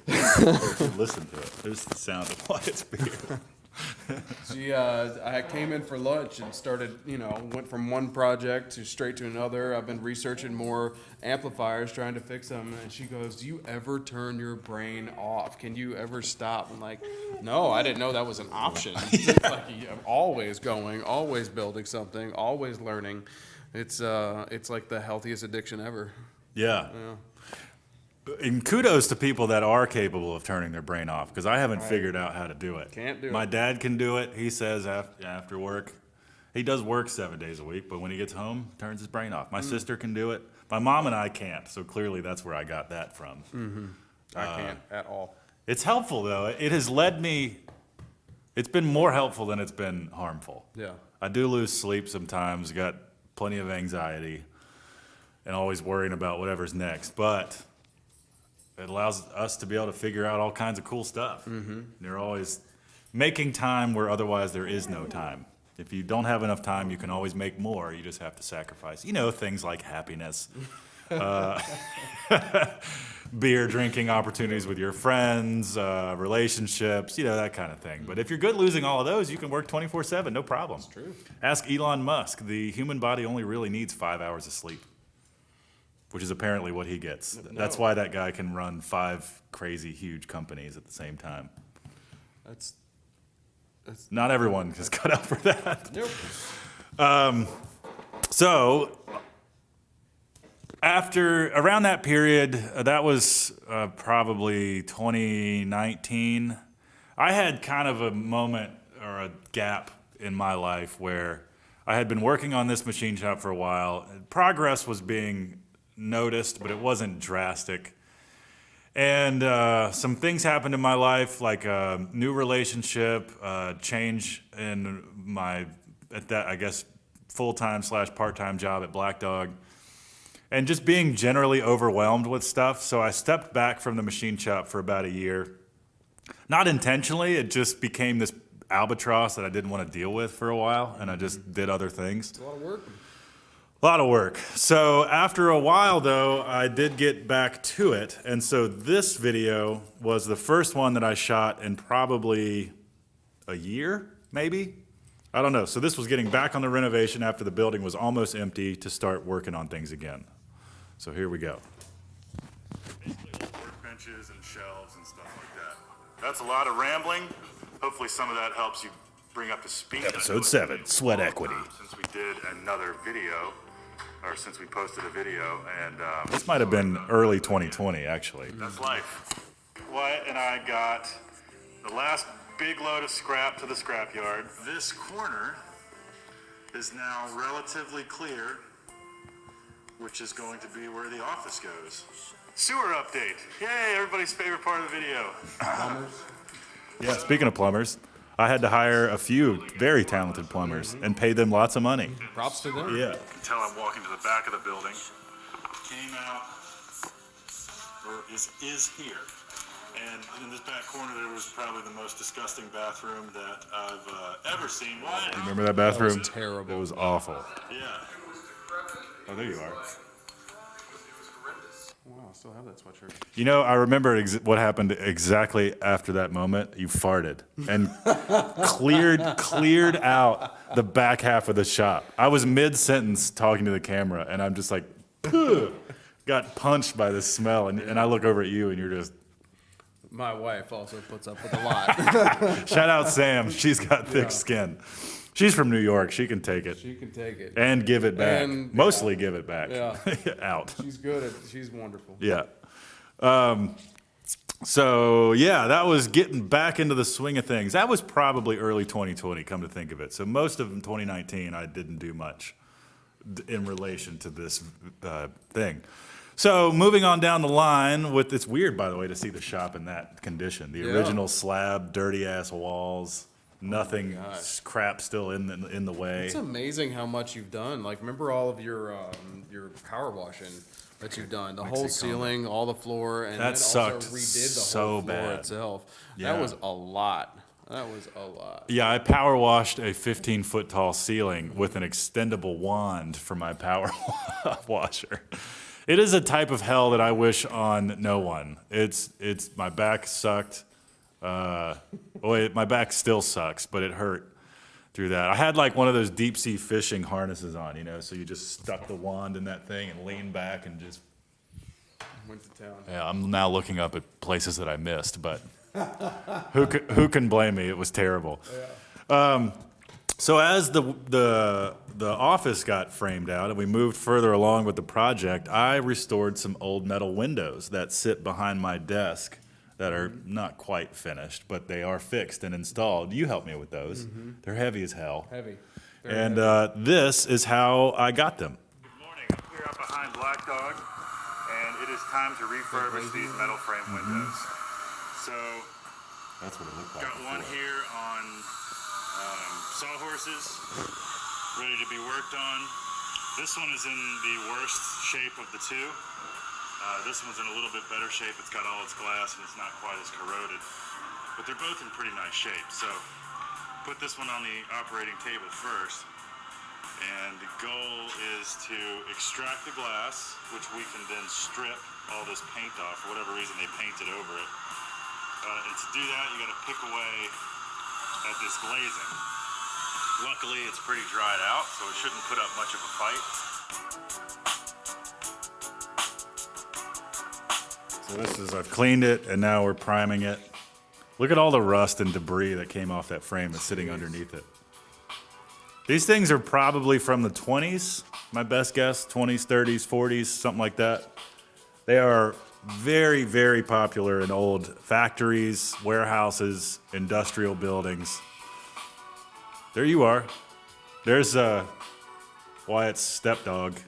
listen to it. There's the sound of Wyatt's beard. I came in for lunch and started, went from one project to straight to another. I've been researching more amplifiers, trying to fix them. And she goes, "Do you ever turn your brain off? Can you ever stop?" I'm like, "No, I didn't know that was an option." Like, I'm always going, always building something, always learning. It's like the healthiest addiction ever. Yeah. And kudos to people that are capable of turning their brain off, because I haven't figured out how to do it. Can't do it. My dad can do it. He says after work. He does work 7 days a week, but when he gets home, turns his brain off. My sister can do it. My mom and I can't, so clearly that's where I got that from. I can't at all. It's helpful, though. It has led me, it's been more helpful than it's been harmful. Yeah. I do lose sleep sometimes, got plenty of anxiety, and always worrying about whatever's next, but it allows us to be able to figure out all kinds of cool stuff. You're always making time where otherwise there is no time. If you don't have enough time, you can always make more. You just have to sacrifice, things like happiness, beer drinking opportunities with your friends, relationships, that kind of thing. But if you're good losing all of those, you can work 24/7, no problem. That's true. Ask Elon Musk. The human body only really needs 5 hours of sleep, which is apparently what he gets. That's why that guy can run 5 crazy, huge companies at the same time. That's Not everyone is cut out for that. nope. So, around that period, that was probably 2019, I had kind of a moment or a gap in my life where I had been working on this machine shop for a while. Progress was being noticed, but it wasn't drastic. And some things happened in my life, like a new relationship, change in my, full-time / part-time job at Black Dog, and just being generally overwhelmed with stuff. So I stepped back from the machine shop for about a year. Not intentionally, it just became this albatross that I didn't want to deal with for a while, and I just did other things. A lot of work. A lot of work. So after a while, though, I did get back to it. And so this video was the first one that I shot in probably a year, maybe? I don't know. So this was getting back on the renovation after the building was almost empty to start working on things again. So here we go. Basically, old workbench benches and shelves and stuff like that. That's a lot of rambling. Hopefully some of that helps you bring up to speed. Episode 7, Sweat Equity. Since we did another video, or since we posted a video, and this might have been early 2020, actually. That's life. Wyatt and I got the last big load of scrap to the scrapyard. This corner is now relatively clear, which is going to be where the office goes. Sewer update. Yay, everybody's favorite part of the video. Yeah, speaking of plumbers, I had to hire a few very talented plumbers and pay them lots of money. Props to them. Yeah. Until I'm walking to the back of the building. Came out, or is here. And in this back corner, there was probably the most disgusting bathroom that I've ever seen. Why? Remember that bathroom? That was terrible. It was awful. Yeah. Oh, there you are. Wow, I still have that sweatshirt. You know, I remember what happened exactly after that moment. You farted and cleared out the back half of the shop. I was mid-sentence talking to the camera, and I'm just like, got punched by this smell. And I look over at you, and you're just... My wife also puts up with a lot. Shout out Sam. She's got thick skin. She's from New York. She can take it. She can take it. And give it back. And, Mostly give it back. Yeah. Out. She's good at. She's wonderful. Yeah. So, yeah, that was getting back into the swing of things. That was probably early 2020, come to think of it. So most of 2019, I didn't do much in relation to this thing. So moving on down the line with, it's weird, by the way, to see the shop in that condition. The original slab, dirty-ass walls, nothing, crap still in the way. It's amazing how much you've done. Like, remember all of your power washing that you've done? The whole ceiling, all the floor, and That then also sucked redid the so whole floor bad. itself. Yeah. That was a lot. That was a lot. Yeah, I power washed a 15-foot tall ceiling with an extendable wand for my power washer. It is a type of hell that I wish on no one. It's my back sucked. My back still sucks, but it hurt through that. I had like one of those deep sea fishing harnesses on, you know, so you just stuck the wand in that thing and leaned back and just Went to town. Yeah, I'm now looking up at places that I missed, but who can blame me? It was terrible. So as the office got framed out and we moved further along with the project, I restored some old metal windows that sit behind my desk that are not quite finished, but they are fixed and installed. You helped me with those. They're heavy as hell. Heavy. And this is how I got them. Good morning. We're out behind Black Dog, and it is time to refurbish these metal frame windows. So, That's what it looked like. got one here on sawhorses, ready to be worked on. This one is in the worst shape of the two. This one's in a little bit better shape. It's got all its glass and it's not quite as corroded. But they're both in pretty nice shape. So, put this one on the operating table first. And the goal is to extract the glass, which we can then strip all this paint off. For whatever reason, they painted over it. And to do that, you got to pick away at this glazing. Luckily, it's pretty dried out, so it shouldn't put up much of a fight. So this is, I've cleaned it and now we're priming it. Look at all the rust and debris that came off that frame that's sitting underneath it. These things are probably from the 20s, my best guess, 20s, 30s, 40s, something like that. They are very, very popular in old factories, warehouses, industrial buildings. There you are. There's Wyatt's stepdog.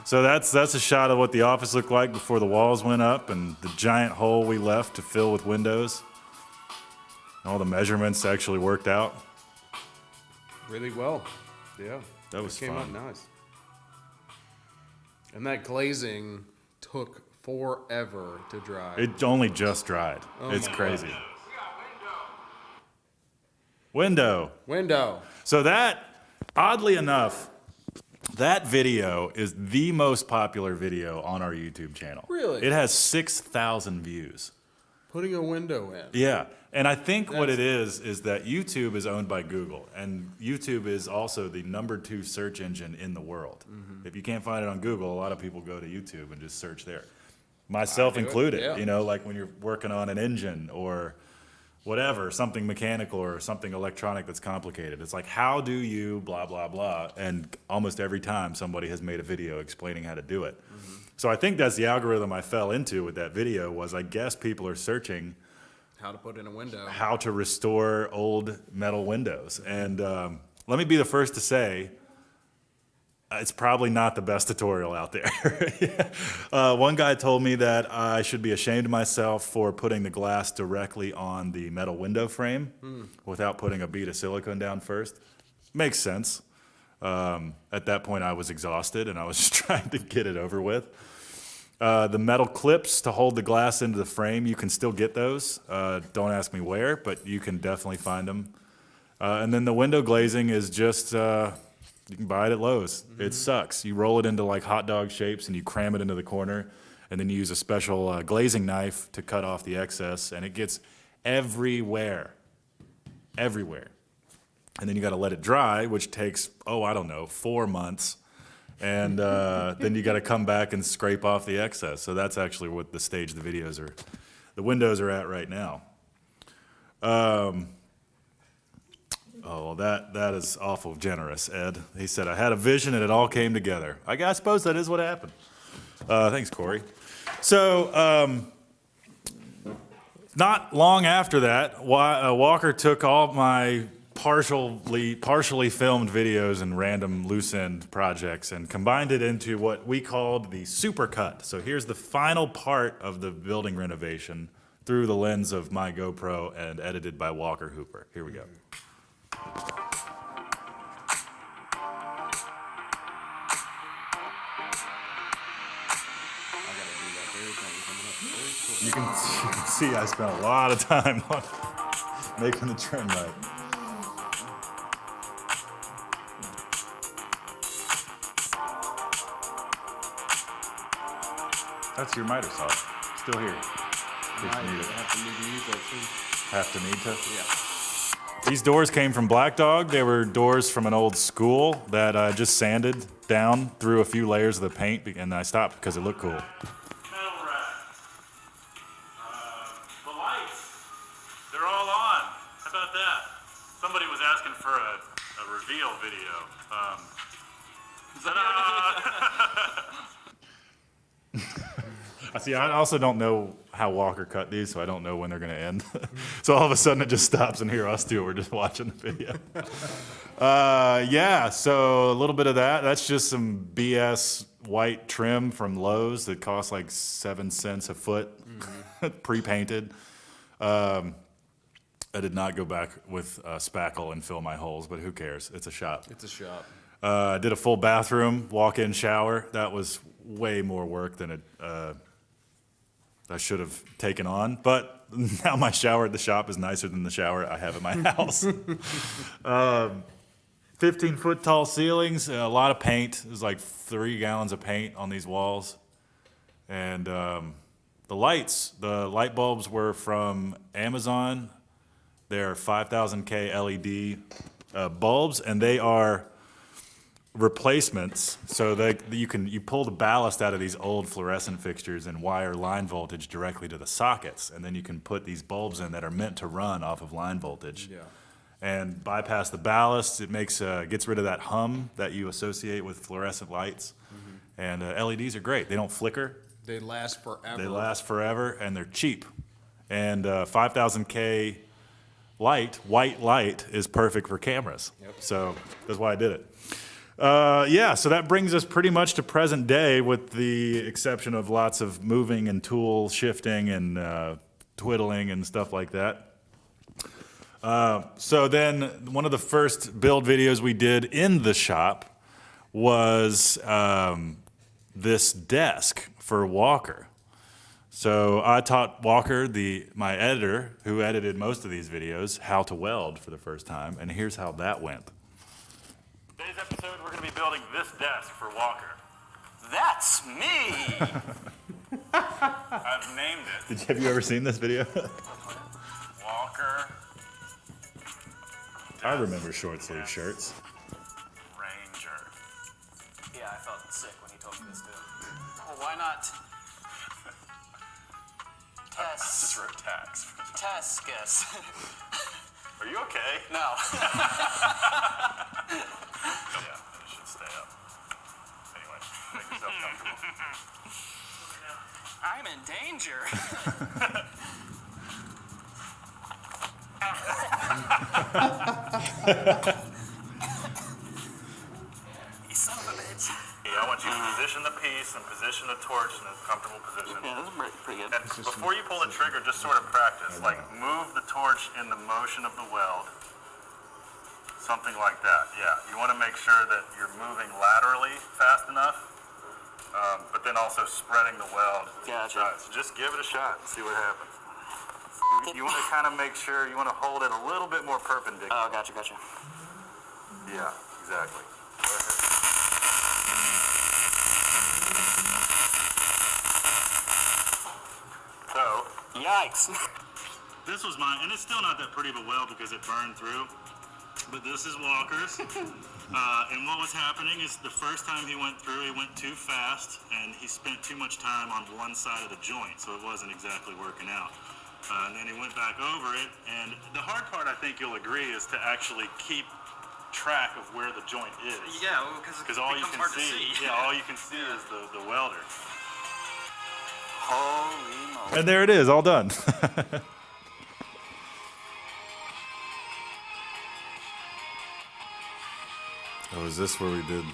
So that's a shot of what the office looked like before the walls went up and the giant hole we left to fill with windows. All the measurements actually worked out. Really well. Yeah. That was Came out fun. nice. And that glazing took forever to dry. It only just dried. It's my crazy. Window. Window. So that, oddly enough, that video is the most popular video on our YouTube channel. Really? It has 6,000 views. Putting a window in. Yeah. And I think what it is that YouTube is owned by Google. And YouTube is also the #2 search engine in the world. If you can't find it on Google, a lot of people go to YouTube and just search there. myself do it, included. yeah. You know, like when you're working on an engine or whatever, something mechanical or something electronic that's complicated. It's like, how do you blah, blah, blah? And almost every time somebody has made a video explaining how to do it. So I think that's the algorithm I fell into with that video was I guess people are searching How to put in a window. how to restore old metal windows. And let me be the first to say, it's probably not the best tutorial out there. One guy told me that I should be ashamed of myself for putting the glass directly on the metal window frame without putting a bead of silicone down first. Makes sense. At that point, I was exhausted and I was just trying to get it over with. The metal clips to hold the glass into the frame, you can still get those. Don't ask me where, but you can definitely find them. And then the window glazing is just, you can buy it at Lowe's. It sucks. You roll it into like hot dog shapes and you cram it into the corner, and then you use a special glazing knife to cut off the excess, and it gets everywhere. Everywhere. And then you got to let it dry, which takes, I don't know, 4 months. And then you got to come back and scrape off the excess. So that's actually what the stage the windows are at right now. That is awful generous, Ed. He said, I had a vision and it all came together. I suppose that is what happened. Thanks, Corey. So, not long after that, Walker took all my partially filmed videos and random loose end projects and combined it into what we called the supercut. So here's the final part of the building renovation through the lens of my GoPro and edited by Walker Hooper. Here we go. You can see I spent a lot of time on making the trim right. That's your miter saw. Still here. In case you need it. Have to need to? Yeah. These doors came from Black Dog. They were doors from an old school that I just sanded down through a few layers of the paint, and I stopped because it looked cool. Metal rack. The lights, they're all on. How about that? Somebody was asking for a reveal video. See, I also don't know how Walker cut these, so I don't know when they're going to end. So all of a sudden it just stops, and here us two are just watching the video. Yeah, so a little bit of that. That's just some BS white trim from Lowe's that costs like 7 cents a foot, pre-painted. I did not go back with spackle and fill my holes, but who cares? It's a shop. It's a shop. Did a full bathroom, walk-in shower. That was way more work than I should have taken on, but now my shower at the shop is nicer than the shower I have at my house. 15-foot tall ceilings, a lot of paint. There's like 3 gallons of paint on these walls. And the light bulbs were from Amazon. They're 5,000K LED bulbs, and they are replacements, so that you pull the ballast out of these old fluorescent fixtures and wire line voltage directly to the sockets, and then you can put these bulbs in that are meant to run off of line voltage. Yeah. And bypass the ballast. It gets rid of that hum that you associate with fluorescent lights. And LEDs are great. They don't flicker. They last forever. They last forever, and they're cheap. And 5,000K white light is perfect for cameras. Yep. So that's why I did it. Yeah, so that brings us pretty much to present day, with the exception of lots of moving and tool shifting and twiddling and stuff like that. So then one of the first build videos we did in the shop was this desk for Walker. So I taught Walker, my editor, who edited most of these videos, how to weld for the first time, and here's how that went. Today's episode, we're going to be building this desk for Walker. That's me! I've named it Have you ever seen this video? Walker I remember short sleeve shirts. Ranger. Yeah, I felt sick when he told me this too. Well, why not Just wrote tax. Taskus. Are you okay? No. Yeah, it should stay up. Anyway, make yourself comfortable. I'm in danger. You son of a bitch. I want you to position the piece and position the torch in a comfortable position. Yeah, that's pretty good. And before you pull the trigger, just sort of practice. Like, move the torch in the motion of the weld. Something like that, yeah. You want to make sure that you're moving laterally fast enough, but then also spreading the weld. Gotcha. So just give it a shot and see what happens. You want to kind of make sure, you want to hold it a little bit more perpendicular. Oh, gotcha. Yeah, exactly. Go ahead. So, Yikes. this was mine, and it's still not that pretty of a weld because it burned through. But this is Walker's. And what was happening is the first time he went through, he went too fast, and he spent too much time on one side of the joint, so it wasn't exactly working out. And then he went back over it, and the hard part, I think you'll agree, is to actually keep track of where the joint is. Yeah, because it All you becomes can hard to see, see. all you can see is the welder. Holy moly. And there it is, all done. Oh, is this where we did?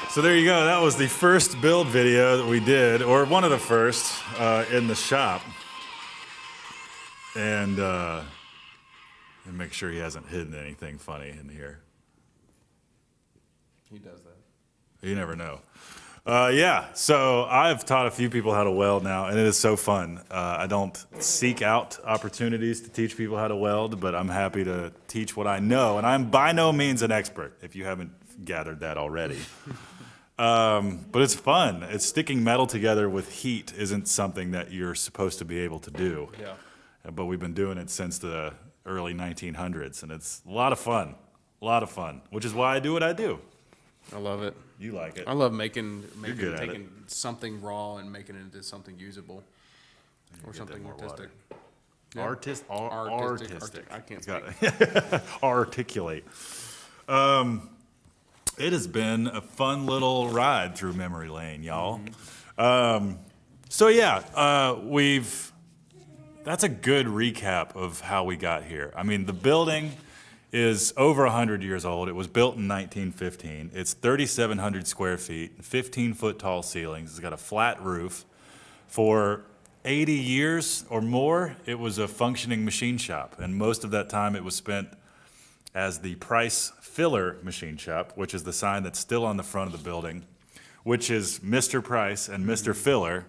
So there you go. That was the first build video that we did, or one of the first, in the shop. And make sure he hasn't hidden anything funny in here. He does that. You never know. Yeah, so I've taught a few people how to weld now, and it is so fun. I don't seek out opportunities to teach people how to weld, but I'm happy to teach what I know, and I'm by no means an expert, if you haven't gathered that already. But it's fun. It's sticking metal together with heat isn't something that you're supposed to be able to do. Yeah. But we've been doing it since the early 1900s, and it's a lot of fun. A lot of fun, which is why I do what I do. I love it. You like it. I love making good at taking something raw and making it into something usable or that something more artistic. Artistic. I can't Got speak. it. Articulate. It has been a fun little ride through memory lane, y'all. So yeah, that's a good recap of how we got here. I mean, the building is over 100 years old. It was built in 1915. It's 3,700 square feet, 15-foot tall ceilings. It's got a flat roof. For 80 years or more, it was a functioning machine shop, and most of that time it was spent as the Price Filler Machine Shop, which is the sign that's still on the front of the building, which is Mr. Price and Mr. Filler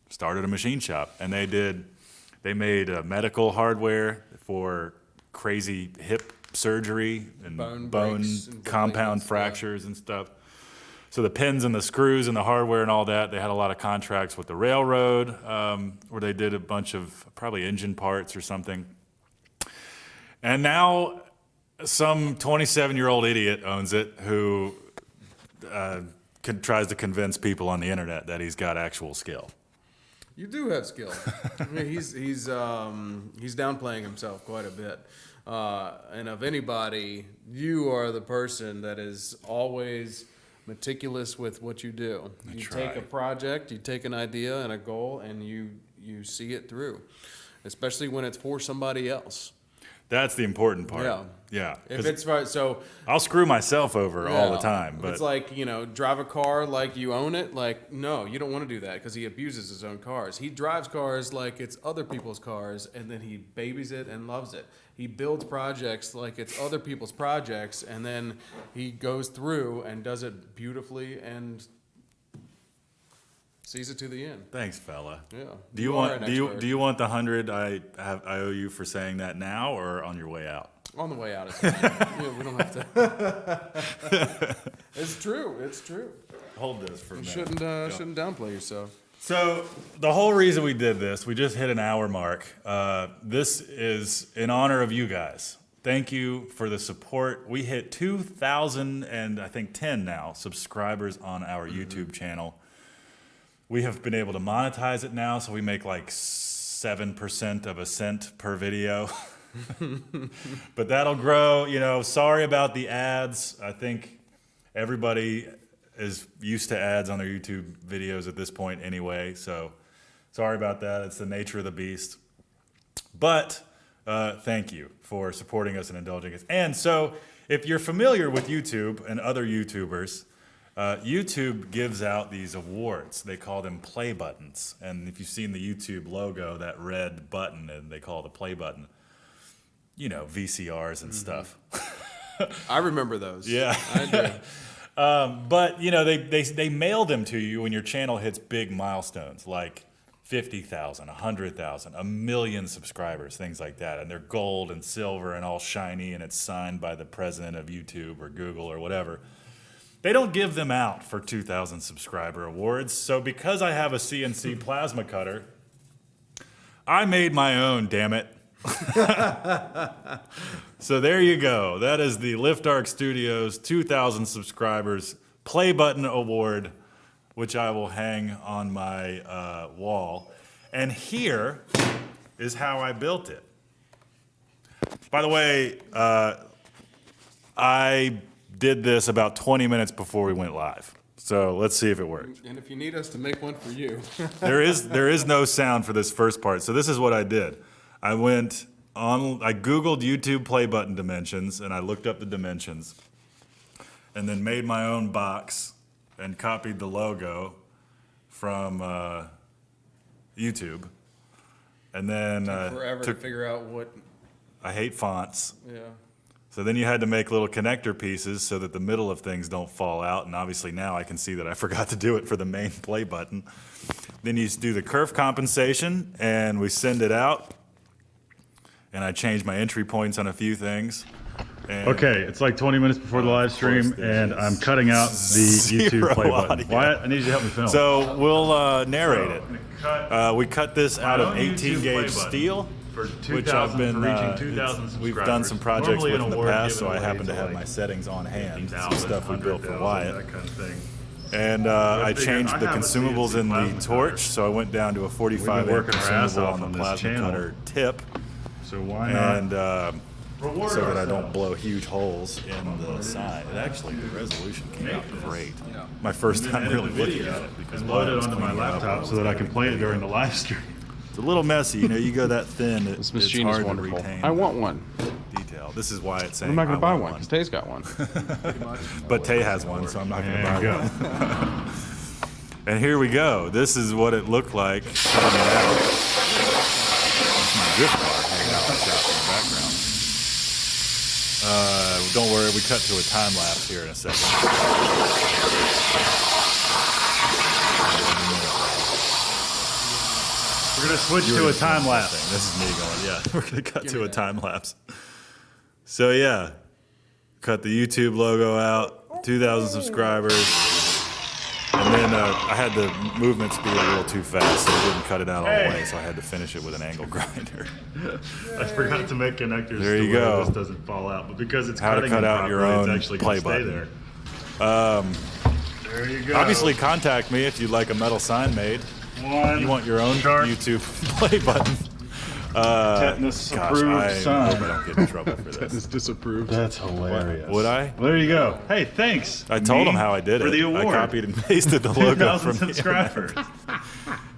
started a machine shop, and they made medical hardware for crazy hip surgery and Bone bone breaks and compound delays, yeah. fractures and stuff. So the pins and the screws and the hardware and all that, they had a lot of contracts with the railroad, where they did a bunch of probably engine parts or something. And now some 27-year-old idiot owns it who tries to convince people on the internet that he's got actual skill. You do have skill. I mean, he's downplaying himself quite a bit. And of anybody, you are the person that is always meticulous with what you do. You take a project, you take an idea and a goal, and you see it through, especially when it's for somebody else. That's the important part. Yeah. Yeah. If 'Cause it's right, so I'll screw myself over all the yeah, time, if but it's like, drive a car like you own it. Like, no, you don't want to do that because he abuses his own cars. He drives cars like it's other people's cars, and then he babies it and loves it. He builds projects like it's other people's projects, and then he goes through and does it beautifully and Sees it to the end. Thanks, fella. Yeah. Do you are want an do you expert. do you want the 100 I owe you for saying that now or on your way out? On the way out, it's fine. Yeah, we don't have to. It's true. It's true. Hold this for a You minute. shouldn't downplay yourself. So the whole reason we did this, we just hit an hour mark. This is in honor of you guys. Thank you for the support. We hit 2,000 and I think 10 now subscribers on our YouTube channel. We have been able to monetize it now, so we make like 7% of a cent per video. But that'll grow, you know, sorry about the ads. I think everybody is used to ads on their YouTube videos at this point anyway, so sorry about that. It's the nature of the beast. But thank you for supporting us and indulging us. And so if you're familiar with YouTube and other YouTubers, YouTube gives out these awards. They call them play buttons. And if you've seen the YouTube logo, that red button, and they call it a play button, you know, VCRs and stuff. I remember those. Yeah. I do. But, you know, they mail them to you when your channel hits big milestones, like 50,000, 100,000, 1 million subscribers, things like that. And they're gold and silver and all shiny, and it's signed by the president of YouTube or Google or whatever. They don't give them out for 2,000 subscriber awards. So because I have a CNC plasma cutter, I made my own, damn it. So there you go. That is the Lift Arc Studios 2,000 subscribers play button award, which I will hang on my wall. And here is how I built it. By the way, I did this about 20 minutes before we went live. So let's see if it worked. And if you need us to make one for you, There is no sound for this first part. So this is what I did. I Googled YouTube play button dimensions, and I looked up the dimensions, and then made my own box and copied the logo from YouTube. And then forever to figure out what. I hate fonts. Yeah. So then you had to make little connector pieces so that the middle of things don't fall out. And obviously now I can see that I forgot to do it for the main play button. Then you do the kerf compensation, and we send it out. And I changed my entry points on a few things. And Okay, it's like 20 minutes before the live stream, and I'm cutting out the Zero YouTube play button. audio. Wyatt, I need you to help me film. So we'll narrate it. Cut We cut this out of own 18 YouTube play gauge button steel, for which I've 2,000 been, for reaching 2,000 we've done some subscribers. projects Normally with an in the award past, so given I away happen to to, have like, my settings on hand. Some 50,000, stuff we built for 100,000, Wyatt. that kind of thing. And I figured changed I the have a consumables CNC in the plasma torch, cutter. so I went down to a 45 working inch our ass consumable off on on the this plasma channel. cutter tip, So why not and reward so that I don't ourselves? blow huge holes in the side. And actually, the resolution came out great. My first time really looking at it because Load Wyatt it was onto my cleaning it up. laptop so that I can play it during the live stream. It's a little messy, you know. You go that thin, it's Machine hard is wonderful. to retain I want one. detail. This is why it's saying I'm not going to buy want one because Tay's got one. But Tay has one, so I'm not going to There buy you go. one. And here we go. This is what it looked like cutting it out. That's my drift car hanging out in the shop in the background. Don't worry, we cut to a time lapse here in a second. We're going to switch to a time lapse. This is me going, yeah. We're going to cut to a time lapse. So yeah, cut the YouTube logo out, 2,000 subscribers. And then I had the movement speed a little too fast, so I didn't cut it out all the way, so I had to finish it with an angle grinder. I forgot to make connectors There to you where go. this doesn't fall out, but because it's How to cutting cut it out your properly, own it's actually play going to stay button. there. There you go. Obviously, contact me if you'd like a metal sign made. One You want your own sharp YouTube play button. tetanus Gosh, approved I hope sign. I don't get in trouble for this. Disapproved. That's hilarious. Would I? Well, there you go. Hey, thanks. I told me, him how I did for it. the award. I copied and pasted the logo 2,000 from the subscribers. internet.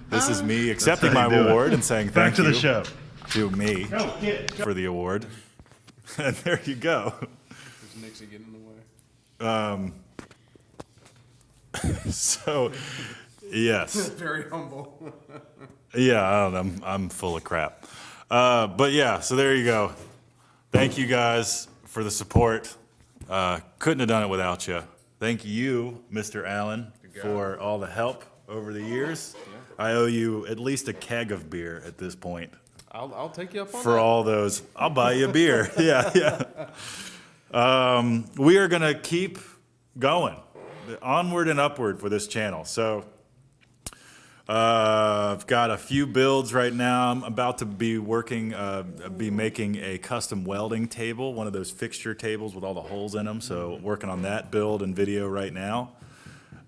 This is me accepting how my you do it. award and saying Back thank to you the show. to me Go, kid. for the award. And there you go. There's Nixie getting in the way. So, yes. Very humble. Yeah, I don't know. I'm full of crap. But yeah, so there you go. Thank you guys for the support. Couldn't have done it without you. Thank you, Mr. Allen, for all the help over the years. I owe you at least a keg of beer at this point. I'll take you up on For that. all those, I'll buy you a beer. Yeah. We are gonna keep going, onward and upward for this channel. So I've got a few builds right now. I'm about to be making a custom welding table, one of those fixture tables with all the holes in them. So working on that build and video right now,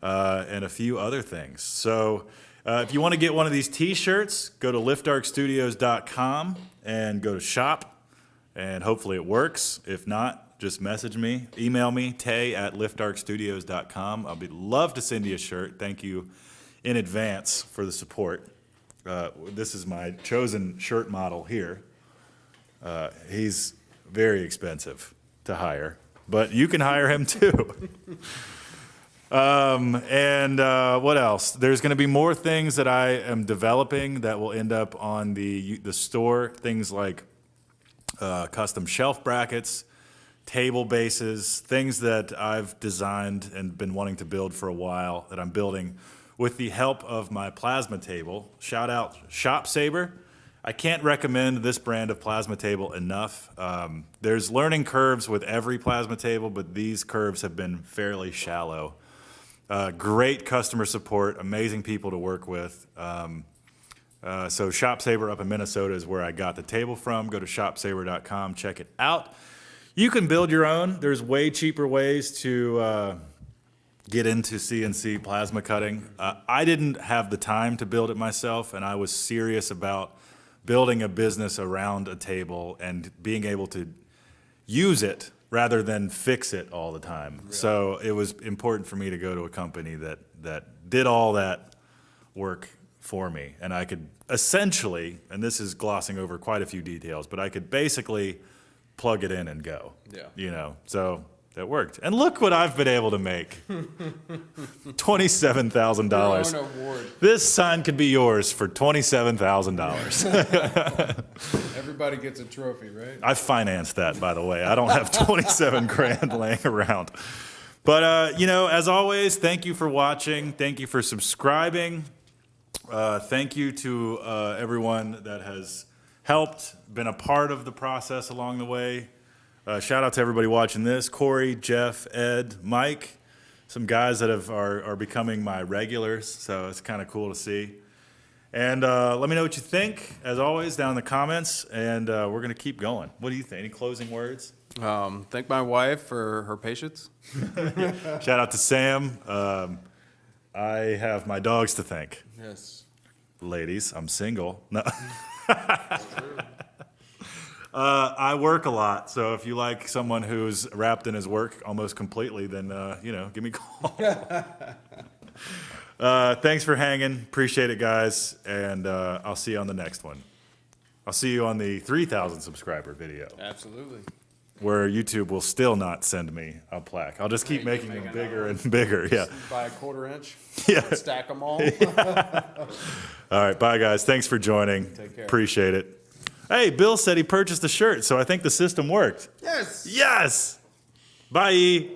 and a few other things. So if you want to get one of these t-shirts, go to liftarcstudios.com and go to shop, and hopefully it works. If not, just message me, email me, tay@liftarcstudios.com. I'll love to send you a shirt. Thank you in advance for the support. This is my chosen shirt model here. He's very expensive to hire, but you can hire him too. What else? There's going to be more things that I am developing that will end up on the store. Things like custom shelf brackets, table bases, things that I've designed and been wanting to build for a while that I'm building with the help of my plasma table. Shout out Shop Saber. I can't recommend this brand of plasma table enough. There's learning curves with every plasma table, but these curves have been fairly shallow. Great customer support, amazing people to work with. So Shop Saber up in Minnesota is where I got the table from. Go to shopsaber.com, check it out. You can build your own. There's way cheaper ways to get into CNC plasma cutting. I didn't have the time to build it myself, and I was serious about building a business around a table and being able to use it rather than fix it all the time. Yeah. So it was important for me to go to a company that did all that work for me. And I could essentially, and this is glossing over quite a few details, but I could basically plug it in and go. Yeah. You know, so that worked. And look what I've been able to make. $27,000. This sign could be yours for $27,000. Everybody gets a trophy, right? I financed that, by the way. I don't have 27 grand laying around. But, you know, as always, thank you for watching. Thank you for subscribing. Thank you to everyone that has helped, been a part of the process along the way. Shout out to everybody watching this. Corey, Jeff, Ed, Mike, some guys that are becoming my regulars, so it's kind of cool to see. And let me know what you think, as always, down in the comments, and we're going to keep going. What do you think? Any closing words? Thank my wife for her patience. Shout out to Sam. I have my dogs to thank. Yes. Ladies, I'm single. No. I work a lot, so if you like someone who's wrapped in his work almost completely, then, you know, give me a call. Thanks for hanging. Appreciate it, guys, and I'll see you on the next one. I'll see you on the 3,000 subscriber video. Absolutely. Where YouTube will still not send me a plaque. I'll just keep making them bigger and bigger. Yeah. By a quarter inch. Yeah. Stack them all. All right, bye, guys. Thanks for joining. Take care. Appreciate it. Hey, Bill said he purchased a shirt, so I think the system worked. Yes. Yes. Bye.